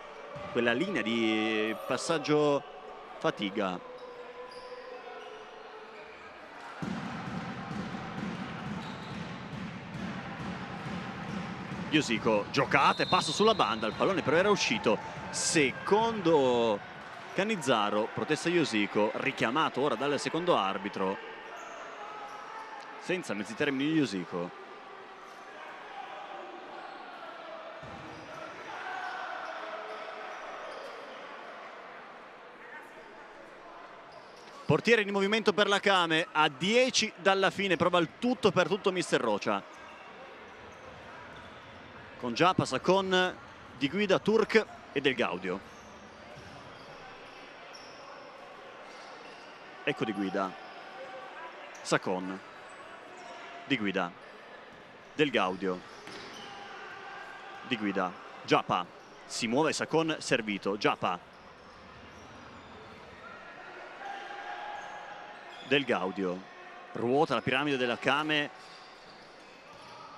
quella linea di passaggio Fadiga. Josico, giocate, passo sulla banda, il pallone però era uscito, secondo Cannizzaro, protesta Josico, richiamato ora dal secondo arbitro, senza mezzi termini di Josico. Portiere in movimento per la Came, a 10 dalla fine, prova il tutto per tutto mister Rocia. Con Giappa, Sacon, Di Guida, Turk e Del Gaudio. Ecco Di Guida, Sacon, Di Guida, Del Gaudio, Di Guida, Giappa, si muove Sacon, servito, Giappa, Del Gaudio, ruota la piramide della Came,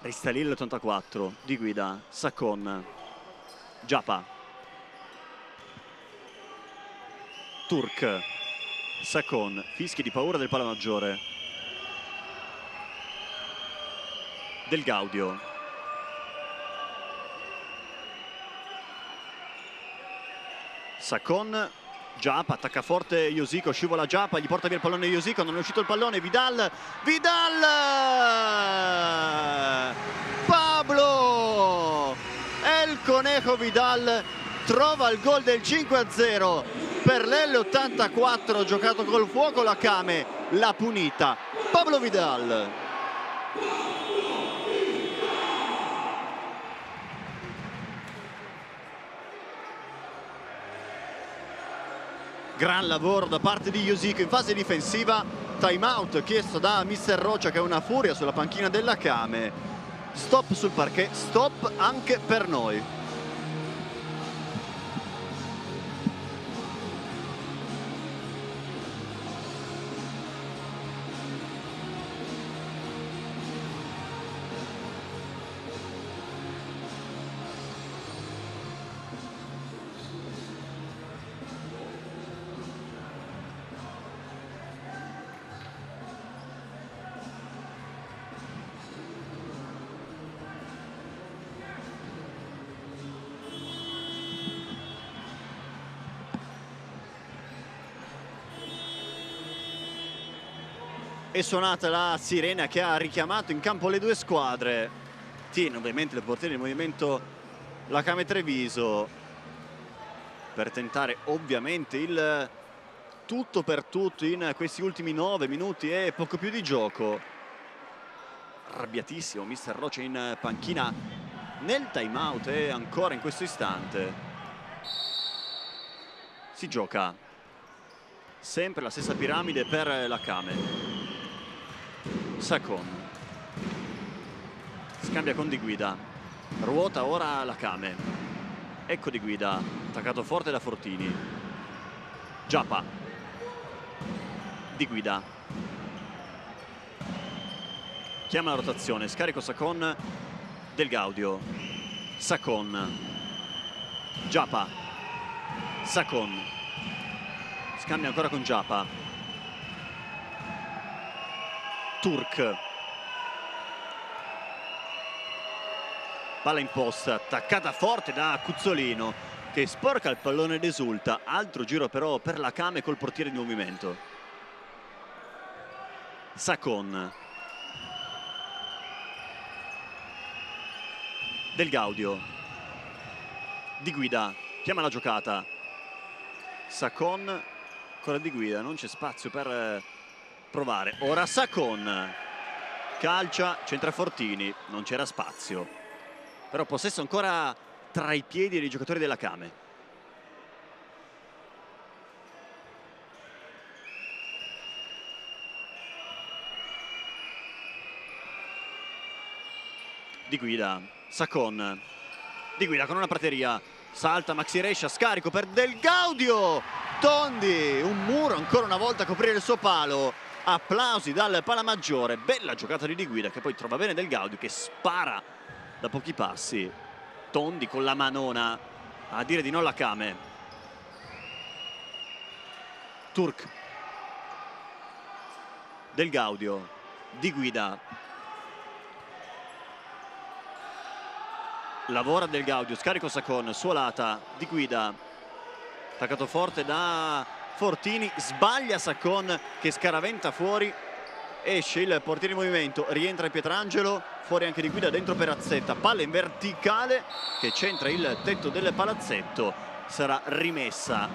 resta lì l'84, Di Guida, Sacon, Giappa, Turk, Sacon, fischi di paura del Palamaggiore, Del Gaudio, Sacon, Giappa, attacca forte Josico, scivola Giappa, gli porta via il pallone Josico, non è uscito il pallone, Vidal, Vidal! Pablo! Conejo Vidal trova il gol del 5-0 per l'L84, giocato col fuoco. La Kame l'ha punita Pablo Vidal. Gran lavoro da parte di Josico in fase difensiva. Time out chiesto da mister Rocha, che è una furia sulla panchina della Kame. Stop sul parquet, stop anche per noi. È suonata la sirena che ha richiamato in campo le due squadre. Tiene ovviamente il portiere in movimento la Kame Treviso per tentare ovviamente il tutto per tutto in questi ultimi 9 minuti e poco più di gioco. Arrabbiatissimo mister Rocha in panchina nel time out e ancora in questo istante. Si gioca sempre la stessa piramide per la Kame. Sacon scambia con Di Guida, ruota ora la Kame. Ecco Di Guida attaccato forte da Fortini. Giappa, Di Guida chiama la rotazione, scarico Sacon, Del Gaudio, Sacon, Giappa, Sacon scambia ancora con Giappa. Turk, palla in posta, attaccata forte da Cuzzolino che sporca il pallone ed esulta. Altro giro però per la Kame col portiere di movimento. Sacon, Del Gaudio, Di Guida chiama la giocata. Sacon, ancora Di Guida, non c'è spazio per provare. Ora Sacon calcia, centra Fortini, non c'era spazio, però possesso ancora tra i piedi dei giocatori della Kame. Di Guida, Sacon, Di Guida con una prateria, salta Maxi Rescia, scarico per Del Gaudio. Tondi, un muro ancora una volta a coprire il suo palo. Applausi dal Palamaggiore. Bella giocata di Guida che poi trova bene Del Gaudio che spara da pochi passi. Tondi con la manona a dire di no alla Kame. Turk, Del Gaudio, Di Guida. Lavora Del Gaudio, scarico Sacon, suolata Di Guida. Attaccato forte da Fortini, sbaglia Sacon che scaraventa fuori, esce il portiere in movimento, rientra Pietrangelo, fuori anche Di Guida, dentro Perazzetta, palla in verticale che centra il tetto del palazzetto. Sarà rimessa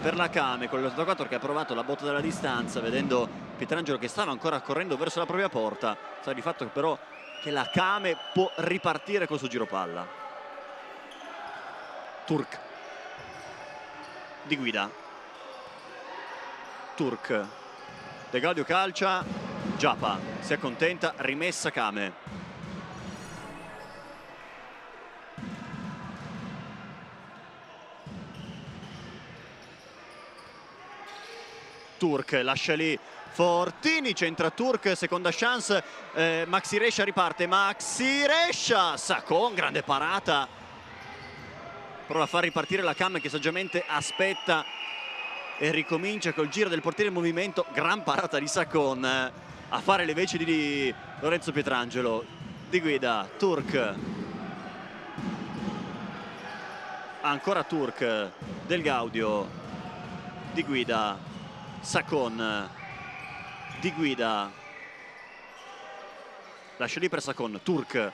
per la Kame con l'84 che ha provato la botta dalla distanza, vedendo Pietrangelo che stava ancora correndo verso la propria porta. Sa di fatto però che la Kame può ripartire col suo giro palla. Turk, Di Guida, Turk, De Gaudio calcia, Giappa si accontenta, rimessa Kame. Turk lascia lì Fortini, centra Turk, seconda chance, Maxi Rescia riparte, Maxi Rescia, Sacon, grande parata, prova a far ripartire la Kame che saggiamente aspetta e ricomincia col giro del portiere in movimento. Gran parata di Sacon a fare le veci di Lorenzo Pietrangelo. Di Guida, Turk, ancora Turk, Del Gaudio, Di Guida, Sacon, Di Guida, lascia lì per Sacon, Turk,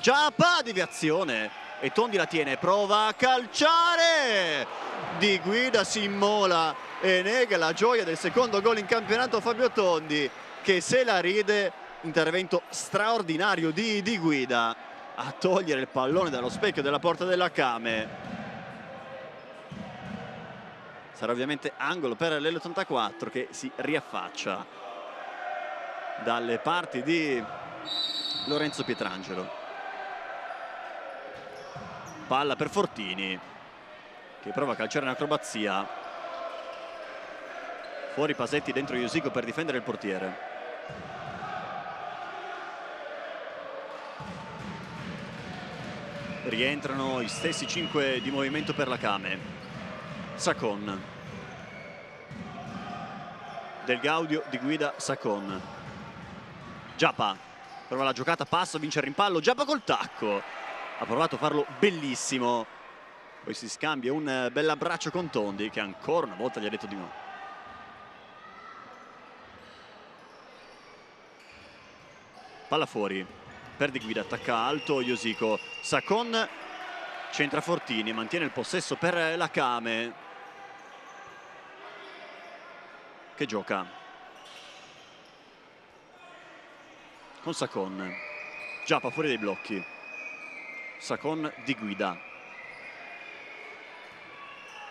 Giappa, deviazione e Tondi la tiene, prova a calciare, Di Guida si immola e nega la gioia del secondo gol in campionato Fabio Tondi, che se la ride. Intervento straordinario di Guida a togliere il pallone dallo specchio della porta della Kame. Sarà ovviamente angolo per l'L84 che si riaffaccia dalle parti di Lorenzo Pietrangelo. Palla per Fortini che prova a calciare in acrobazia. Fuori Pasetti, dentro Iosico per difendere il portiere. Rientrano i stessi 5 di movimento per la Kame. Sacon, Del Gaudio, Di Guida, Sacon. Giappa prova la giocata, passa, vince il rimpallo. Giappa col tacco, ha provato a farlo bellissimo, poi si scambia un bell'abbraccio con Tondi che ancora una volta gli ha detto di no. Palla fuori per Di Guida, attacca alto Iosico. Sacon centra Fortini, mantiene il possesso per la Kame che gioca con Sacon. Giappa fuori dai blocchi. Sacon, Di Guida.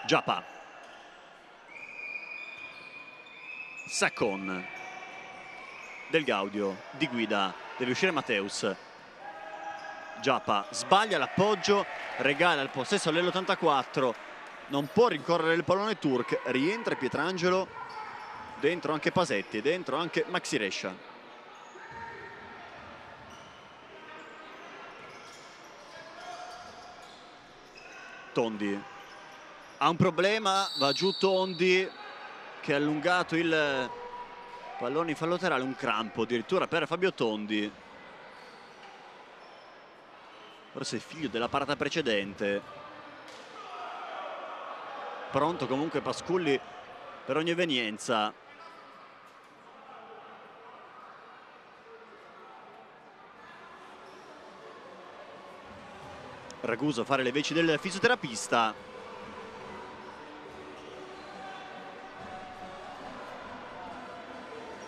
Giappa. Sacon. Del Gaudio, Di Guida, deve uscire Mateus. Giappa sbaglia l'appoggio, regala il possesso all'L84, non può rincorrere il pallone Turk, rientra Pietrangelo, dentro anche Pasetti e dentro anche Maxi Rescia. Tondi ha un problema, va giù Tondi che ha allungato il pallone in fallo laterale, un crampo addirittura per Fabio Tondi. Forse è figlio della parata precedente. Pronto comunque Pasculli per ogni evenienza. Raguso a fare le veci del fisioterapista.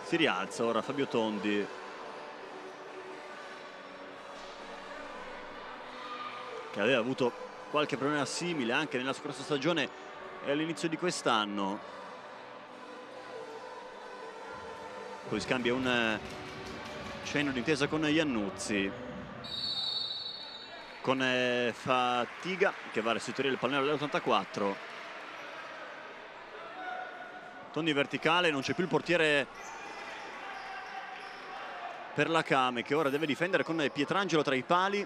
Si rialza ora Fabio Tondi. Che aveva avuto qualche problema simile anche nella scorsa stagione e all'inizio di quest'anno. Poi scambia un cenno d'intesa con Iannuzzi. Con Fatiga che va a restituire il pallone all'84. Tondi verticale, non c'è più il portiere per la Kame che ora deve difendere con Pietrangelo tra i pali.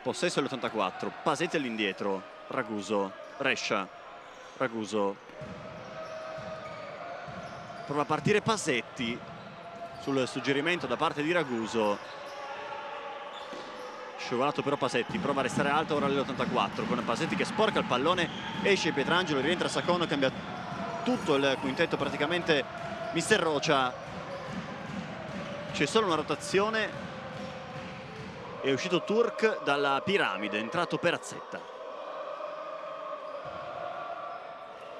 Possesso all'84, Pasetti all'indietro, Raguso, Rescia, Raguso. Prova a partire Pasetti sul suggerimento da parte di Raguso. Scivolato però Pasetti, prova a restare alto ora all'84 con Pasetti che sporca il pallone, esce Pietrangelo, rientra Sacon, cambia tutto il quintetto praticamente. Mister Rocia, c'è solo una rotazione, è uscito Turk dalla piramide, è entrato Perazzetta.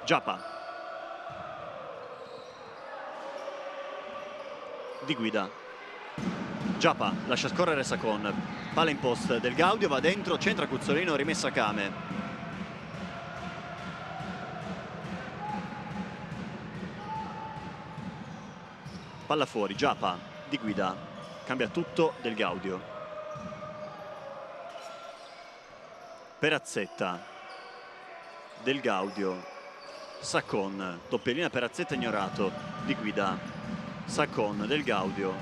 Giappa, Di Guida, Giappa lascia scorrere Sacon, palla in post del Gaudio, va dentro, centra Cuzzolino, rimessa Kame. Palla fuori, Giappa, Di Guida, cambia tutto del Gaudio. Perazzetta, del Gaudio, Sacon, doppelina Perazzetta ignorato, Di Guida, Sacon, del Gaudio,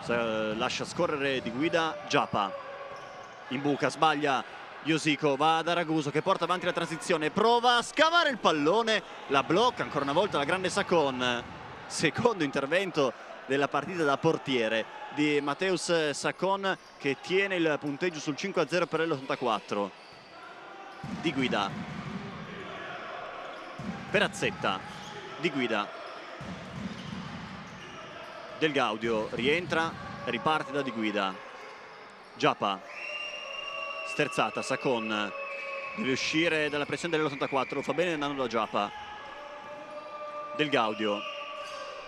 lascia scorrere Di Guida, Giappa, in buca, sbaglia Iosico, va da Raguso che porta avanti la transizione, prova a scavare il pallone, la blocca ancora una volta la grande Sacon. Secondo intervento della partita da portiere di Mateus Sacon che tiene il punteggio sul 5-0 per l'84. Di Guida, Perazzetta, Di Guida, Del Gaudio rientra, riparte da Di Guida. Giappa, sterzata, Sacon deve uscire dalla pressione dell'84, lo fa bene andando da Giappa. Del Gaudio,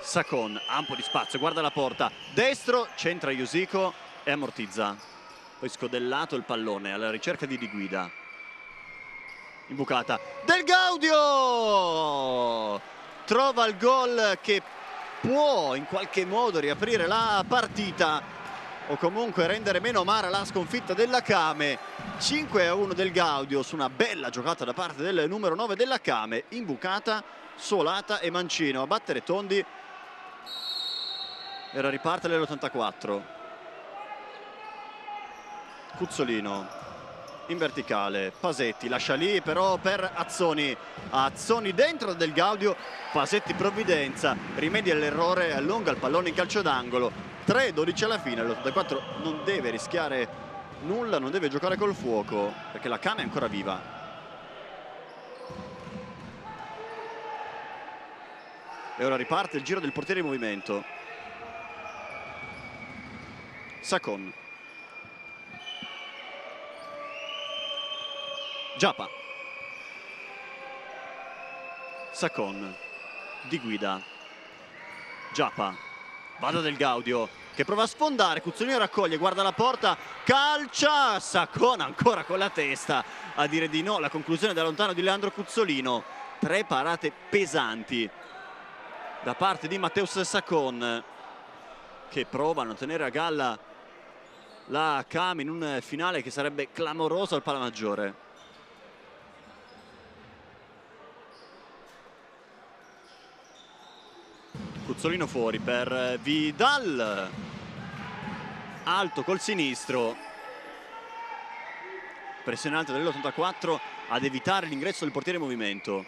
Sacon ha un po' di spazio, guarda la porta, destro, centra Iosico e ammortizza. Poi scodellato il pallone alla ricerca di Guida. Imbucata, Del Gaudio trova il gol che può in qualche modo riaprire la partita o comunque rendere meno amara la sconfitta della Kame. 5-1 Del Gaudio su una bella giocata da parte del numero 9 della Kame. Imbucata, Solata e Mancino a battere tondi. Era riparte l'84. Cuzzolino in verticale, Pasetti lascia lì però per Azzoni. Azzoni dentro Del Gaudio, Pasetti provvidenza, rimedia l'errore, allunga il pallone in calcio d'angolo. 3-12 alla fine, l'84 non deve rischiare nulla, non deve giocare col fuoco perché la Kame è ancora viva. E ora riparte il giro del portiere in movimento. Sacon, Giappa, Sacon, Di Guida, Giappa, vada Del Gaudio che prova a sfondare, Cuzzolino raccoglie, guarda la porta, calcia, Sacon ancora con la testa a dire di no. La conclusione da lontano di Leandro Cuzzolino. 3 parate pesanti da parte di Mateusz Sacon che provano a tenere a galla la Kame in un finale che sarebbe clamoroso al Palamaggiore. Cuzzolino fuori per Vidal, alto col sinistro, pressione alta dell'84 ad evitare l'ingresso del portiere in movimento.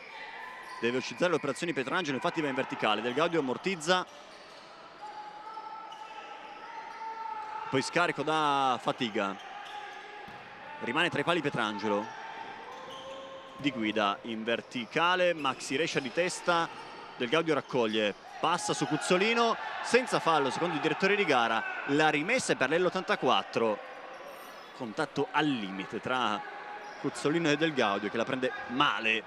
Deve uscizzare le operazioni Pietrangelo, infatti va in verticale. Del Gaudio ammortizza, poi scarico da Fatiga, rimane tra i pali Pietrangelo. Di Guida in verticale, Maxi Rescia di testa, Del Gaudio raccoglie, passa su Cuzzolino senza fallo secondo il direttore di gara. La rimessa è per l'84, contatto al limite tra Cuzzolino e Del Gaudio che la prende male,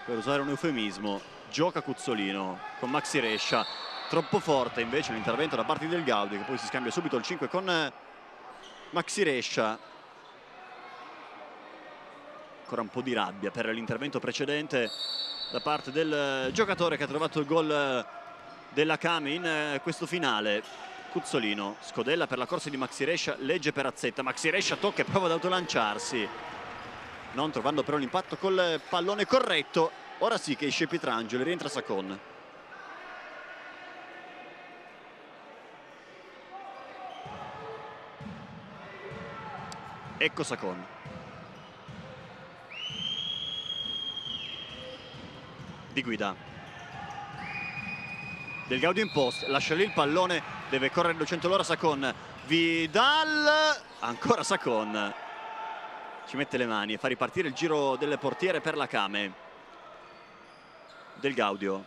per usare un eufemismo. Gioca Cuzzolino con Maxi Rescia, troppo forte invece l'intervento da parte di Del Gaudio che poi si scambia subito il 5 con Maxi Rescia. Ancora un po' di rabbia per l'intervento precedente da parte del giocatore che ha trovato il gol della Kame in questo finale. Cuzzolino scodella per la corsa di Maxi Rescia, legge per Azzetta, Maxi Rescia tocca e prova ad autolanciarsi, non trovando però l'impatto col pallone corretto. Ora sì che esce Pietrangelo e rientra Sacon. Ecco Sacon, Di Guida, Del Gaudio in post, lascia lì il pallone, deve correre 200 all'ora Sacon. Vidal, ancora Sacon, ci mette le mani e fa ripartire il giro del portiere per la Kame. Del Gaudio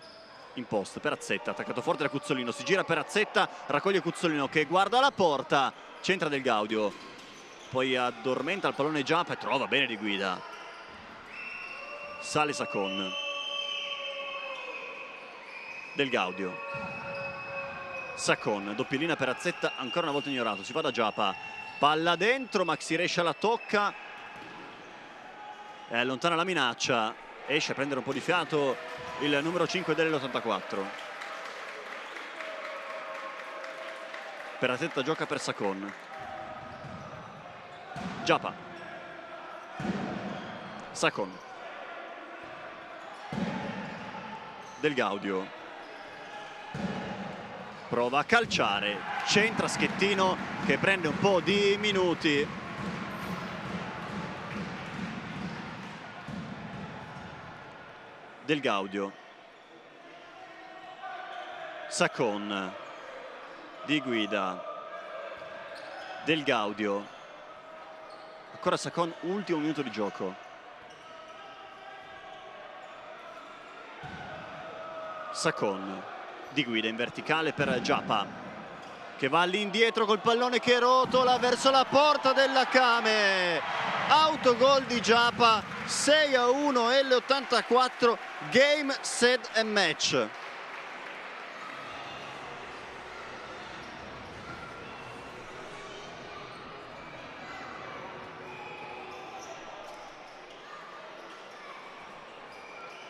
in post per Azzetta, attaccato forte da Cuzzolino, si gira per Azzetta, raccoglie Cuzzolino che guarda la porta, centra Del Gaudio, poi addormenta il pallone Giappa e trova bene Di Guida. Sale Sacon, Del Gaudio, Sacon, doppiolina per Azzetta, ancora una volta ignorato, si va da Giappa, palla dentro, Maxi Rescia la tocca e allontana la minaccia, esce a prendere un po' di fiato il numero 5 dell'84. Per Azzetta gioca per Sacon, Giappa, Sacon, Del Gaudio prova a calciare, centra Schettino che prende un po' di minuti. Del Gaudio, Sacon, Di Guida, Del Gaudio, ancora Sacon, ultimo minuto di gioco. Sacon, Di Guida in verticale per Giappa, che va all'indietro col pallone che rotola verso la porta della Kame. Autogol di Giapa, 6-1 L84, game, set e match.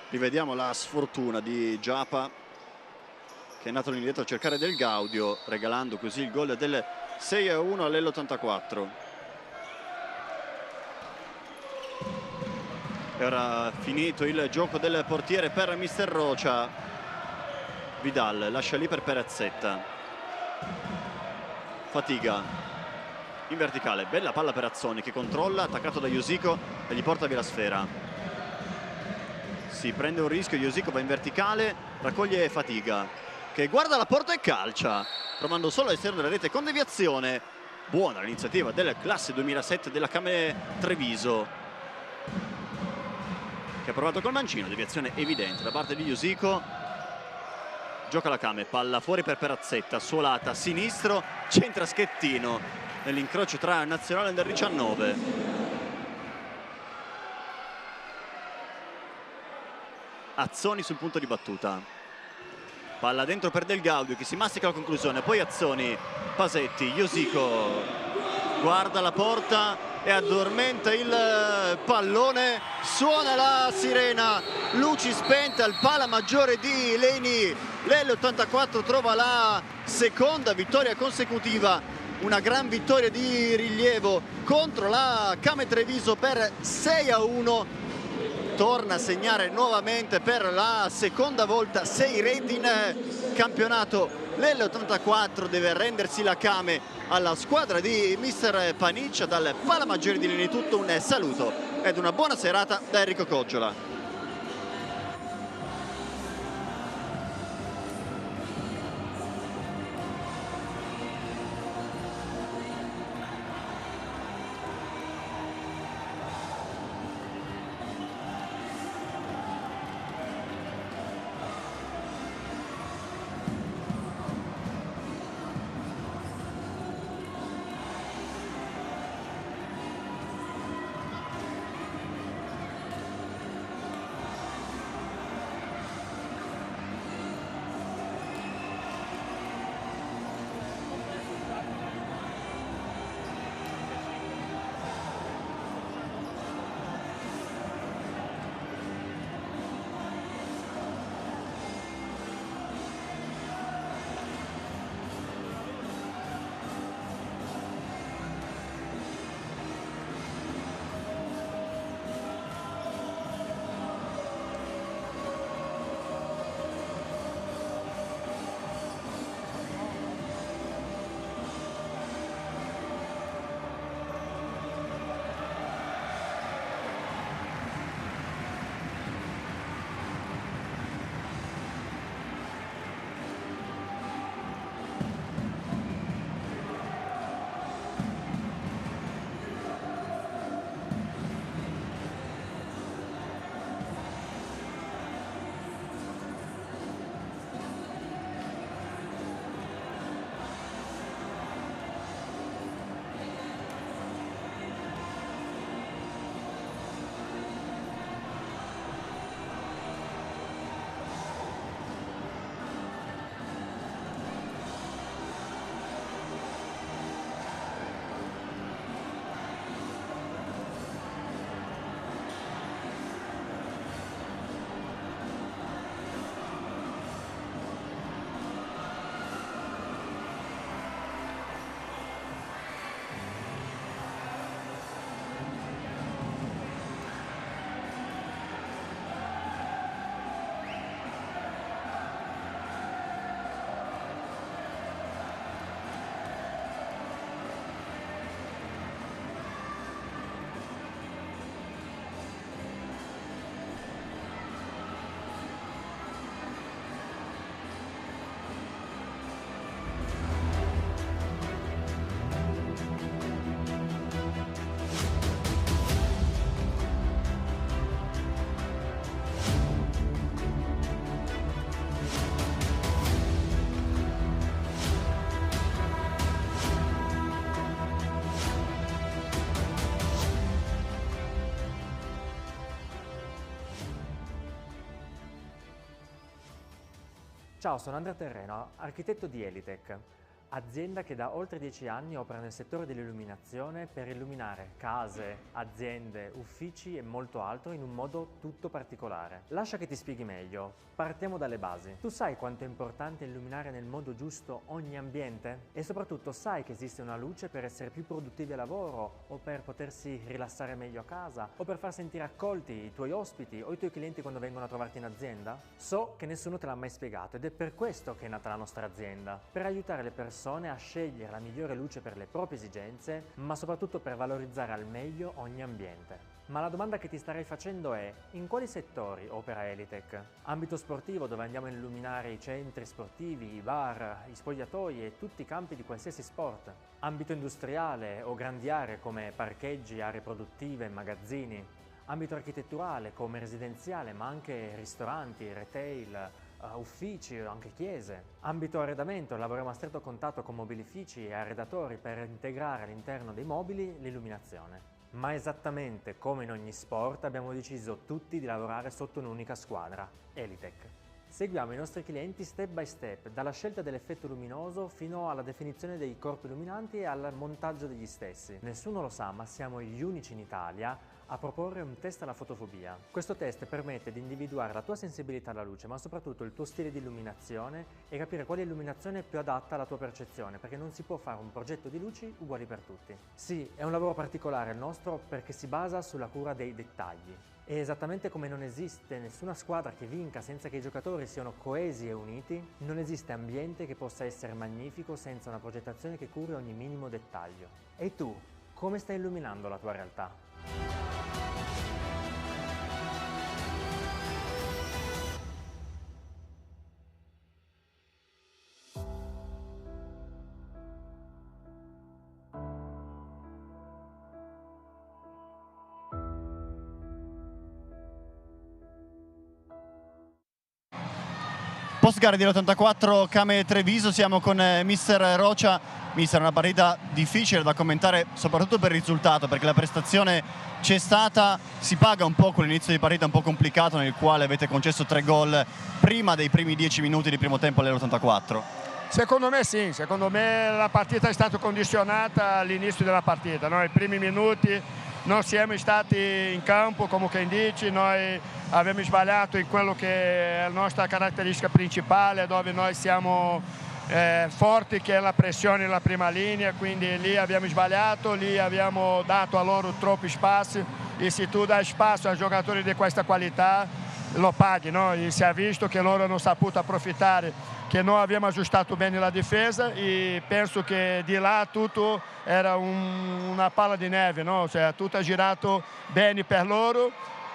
Rivediamo la sfortuna di Giapa, che è andato all'indietro a cercare del Gaudio, regalando così il gol del 6-1 all'L84. Era finito il gioco del portiere per mister Rocia. Vidal lascia lì per Perezzetta. Fatiga in verticale, bella palla per Azzoni che controlla, attaccato da Iosico e gli porta via la sfera. Si prende un rischio, Iosico va in verticale, raccoglie Fatiga che guarda la porta e calcia, trovando solo all'esterno della rete con deviazione. Buona l'iniziativa della classe 2007 della Kame Treviso, che ha provato col mancino, deviazione evidente da parte di Iosico. Gioca la Kame, palla fuori per Perazzetta, suolata, sinistro, centra Schettino nell'incrocio tra Nazionale e del 19. Azzoni sul punto di battuta, palla dentro per Del Gaudio che si mastica la conclusione, poi Azzoni, Pasetti, Iosico guarda la porta e addormenta il pallone. Suona la sirena, luci spente al Pala Maggiore di Leni. L'L84 trova la seconda vittoria consecutiva, una gran vittoria di rilievo contro la Kame Treviso per 6-1. Torna a segnare nuovamente per la seconda volta 6 reti in campionato. L'L84 deve arrendersi la Kame alla squadra di mister Paniccia. Dal Pala Maggiore di Leni tutto un saluto ed una buona serata da Enrico Coggiola. Ciao, sono Andrea Terreno, architetto di Elitech, azienda che da oltre 10 anni opera nel settore dell'illuminazione per illuminare case, aziende, uffici e molto altro in un modo tutto particolare. Lascia che ti spieghi meglio. Partiamo dalle basi. Tu sai quanto è importante illuminare nel modo giusto ogni ambiente? E soprattutto sai che esiste una luce per essere più produttivi a lavoro o per potersi rilassare meglio a casa o per far sentire accolti i tuoi ospiti o i tuoi clienti quando vengono a trovarti in azienda? So che nessuno te l'ha mai spiegato ed è per questo che è nata la nostra azienda, per aiutare le persone a scegliere la migliore luce per le proprie esigenze, ma soprattutto per valorizzare al meglio ogni ambiente. Ma la domanda che ti starei facendo è: in quali settori opera Elitech? Ambito sportivo, dove andiamo a illuminare i centri sportivi, i bar, i spogliatoi e tutti i campi di qualsiasi sport. Ambito industriale o grandi aree come parcheggi, aree produttive, magazzini. Ambito architetturale come residenziale, ma anche ristoranti, retail, uffici o anche chiese. Ambito arredamento, lavoriamo a stretto contatto con mobilifici e arredatori per integrare all'interno dei mobili l'illuminazione. Ma esattamente come in ogni sport abbiamo deciso tutti di lavorare sotto un'unica squadra, Elitech. Seguiamo i nostri clienti step by step, dalla scelta dell'effetto luminoso fino alla definizione dei corpi illuminanti e al montaggio degli stessi. Nessuno lo sa, ma siamo gli unici in Italia a proporre un test alla fotofobia. Questo test permette di individuare la tua sensibilità alla luce, ma soprattutto il tuo stile di illuminazione e capire quale illuminazione è più adatta alla tua percezione, perché non si può fare un progetto di luci uguali per tutti. Sì, è un lavoro particolare il nostro perché si basa sulla cura dei dettagli. E esattamente come non esiste nessuna squadra che vinca senza che i giocatori siano coesi e uniti, non esiste ambiente che possa essere magnifico senza una progettazione che curi ogni minimo dettaglio. E tu, come stai illuminando la tua realtà? Post gara dell'84 Camere Treviso, siamo con mister Rocia. Mister, una partita difficile da commentare soprattutto per il risultato, perché la prestazione c'è stata, si paga un po' con l'inizio di partita un po' complicato nel quale avete concesso 3 gol prima dei primi 10 minuti di primo tempo all'84. Secondo me sì, secondo me la partita è stata condizionata all'inizio della partita, noi i primi minuti non siamo stati in campo, come quem dice, noi abbiamo sbagliato in quello che è la nostra caratteristica principale, dove noi siamo forti, che è la pressione nella prima linea, quindi lì abbiamo sbagliato, lì abbiamo dato a loro troppi spazi e se tu dai spazio a giocatori di questa qualità lo paghi, no? E si è visto che loro hanno saputo approfittare, che noi abbiamo aggiustato bene la difesa e penso che di là tutto era una palla di neve, no? Cioè, tutto ha girato bene per loro,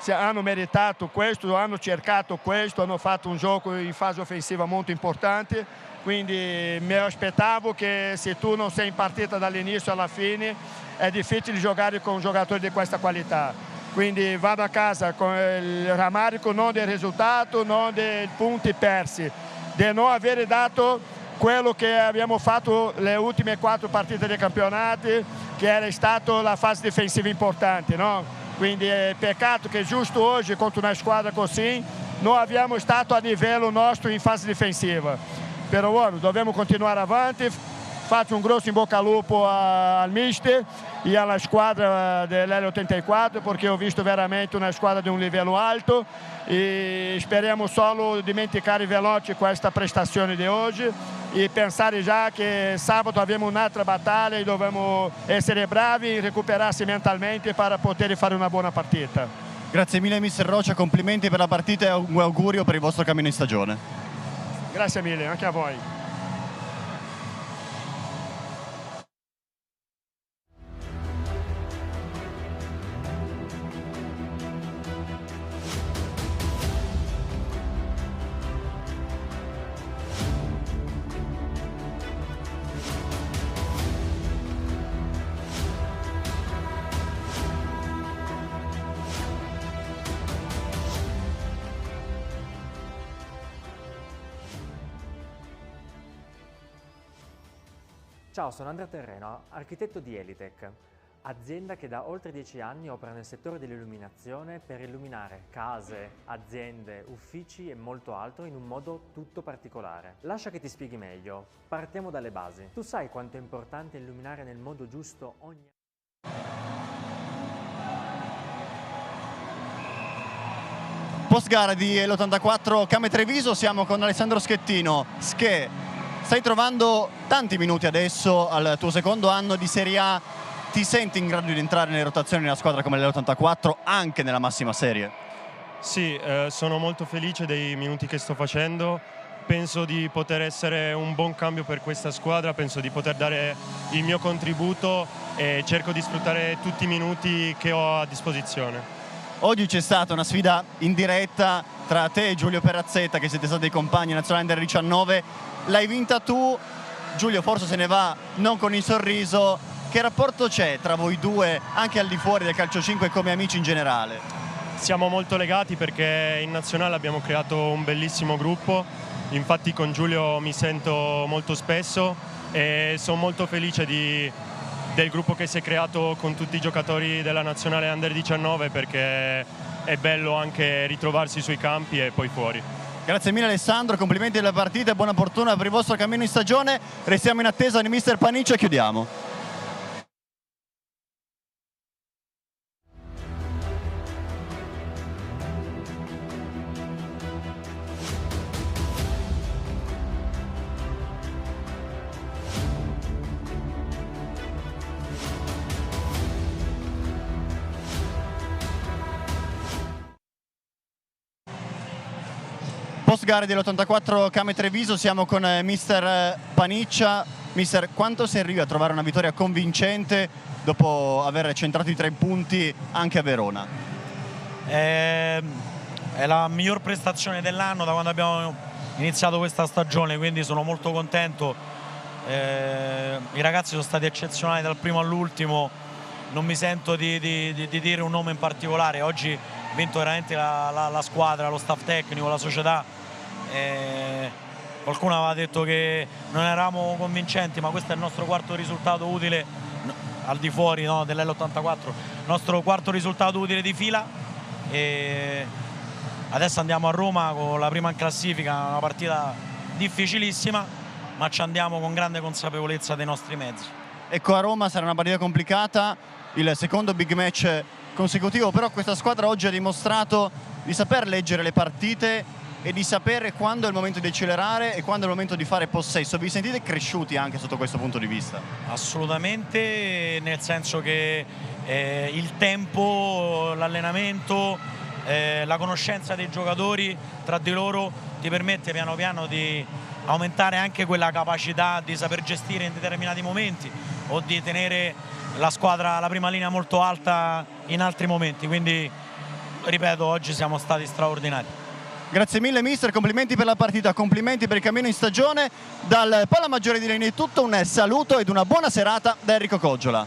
hanno meritato questo, hanno cercato questo, hanno fatto un gioco in fase offensiva molto importante, quindi mi aspettavo che se tu non sei in partita dall'inizio alla fine è difficile giocare con giocatori di questa qualità. Quindi vado a casa con il rammarico non del risultato, non dei punti persi, di non avere dato quello che abbiamo fatto le ultime 4 partite dei campionati, che era stata la fase difensiva importante, no? Quindi è peccato che giusto oggi contro una squadra così non abbiamo stato a livello nostro in fase difensiva. Però bueno, dobbiamo continuare avanti. Faccio un grosso in bocca al lupo al mister e alla squadra dell'L84, perché ho visto veramente una squadra di un livello alto e speriamo solo dimenticare veloce questa prestazione di oggi e pensare già che sabato abbiamo un'altra battaglia e dobbiamo essere bravi e recuperarsi mentalmente per poter fare una buona partita. Grazie mille mister Rocia, complimenti per la partita e un augurio per il vostro cammino in stagione. Grazie mille, anche a voi. Ciao, sono Andrea Terreno, architetto di Elitech, azienda che da oltre 10 anni opera nel settore dell'illuminazione per illuminare case, aziende, uffici e molto altro in un modo tutto particolare. Lascia che ti spieghi meglio. Partiamo dalle basi. Tu sai quanto è importante illuminare nel modo giusto ogni... Post gara di L84 Came Treviso, siamo con Alessandro Schettino. Stai trovando tanti minuti adesso al tuo secondo anno di Serie A. Ti senti in grado di entrare nelle rotazioni di una squadra come l'L84 anche nella massima serie? Sì, sono molto felice dei minuti che sto facendo. Penso di poter essere un buon cambio per questa squadra, penso di poter dare il mio contributo e cerco di sfruttare tutti i minuti che ho a disposizione. Oggi c'è stata una sfida in diretta tra te e Giulio Perazzetta, che siete stati compagni nazionali Under 19. L'hai vinta tu, Giulio forse se ne va non con il sorriso. Che rapporto c'è tra voi due, anche al di fuori del calcio 5 come amici in generale? Siamo molto legati perché in nazionale abbiamo creato un bellissimo gruppo, infatti con Giulio mi sento molto spesso e sono molto felice del gruppo che si è creato con tutti i giocatori della nazionale Under 19, perché è bello anche ritrovarsi sui campi e poi fuori. Grazie mille Alessandro, complimenti della partita e buona fortuna per il vostro cammino in stagione. Restiamo in attesa di mister Paniccia e chiudiamo. Post gare dell'84 Came Treviso, siamo con mister Paniccia. Mister, quanto si arriva a trovare una vittoria convincente dopo aver centrato i 3 punti anche a Verona? È la miglior prestazione dell'anno da quando abbiamo iniziato questa stagione, quindi sono molto contento. I ragazzi sono stati eccezionali dal primo all'ultimo, non mi sento di dire un nome in particolare. Oggi ha vinto veramente la squadra, lo staff tecnico, la società. Qualcuno aveva detto che non eravamo convincenti, ma questo è il nostro quarto risultato utile al di fuori, no, dell'L84, nostro quarto risultato utile di fila, e adesso andiamo a Roma con la prima in classifica, una partita difficilissima, ma ci andiamo con grande consapevolezza dei nostri mezzi. Ecco, a Roma sarà una partita complicata, il secondo big match consecutivo, però questa squadra oggi ha dimostrato di saper leggere le partite e di sapere quando è il momento di accelerare e quando è il momento di fare possesso. Vi sentite cresciuti anche sotto questo punto di vista? Assolutamente, nel senso che il tempo, l'allenamento, la conoscenza dei giocatori tra di loro ti permette piano piano di aumentare anche quella capacità di saper gestire in determinati momenti o di tenere la squadra alla prima linea molto alta in altri momenti. Quindi, ripeto, oggi siamo stati straordinari. Grazie mille mister, complimenti per la partita, complimenti per il cammino in stagione. Dal Pala Maggiore di Leni è tutto, un saluto ed una buona serata da Enrico Coggiola.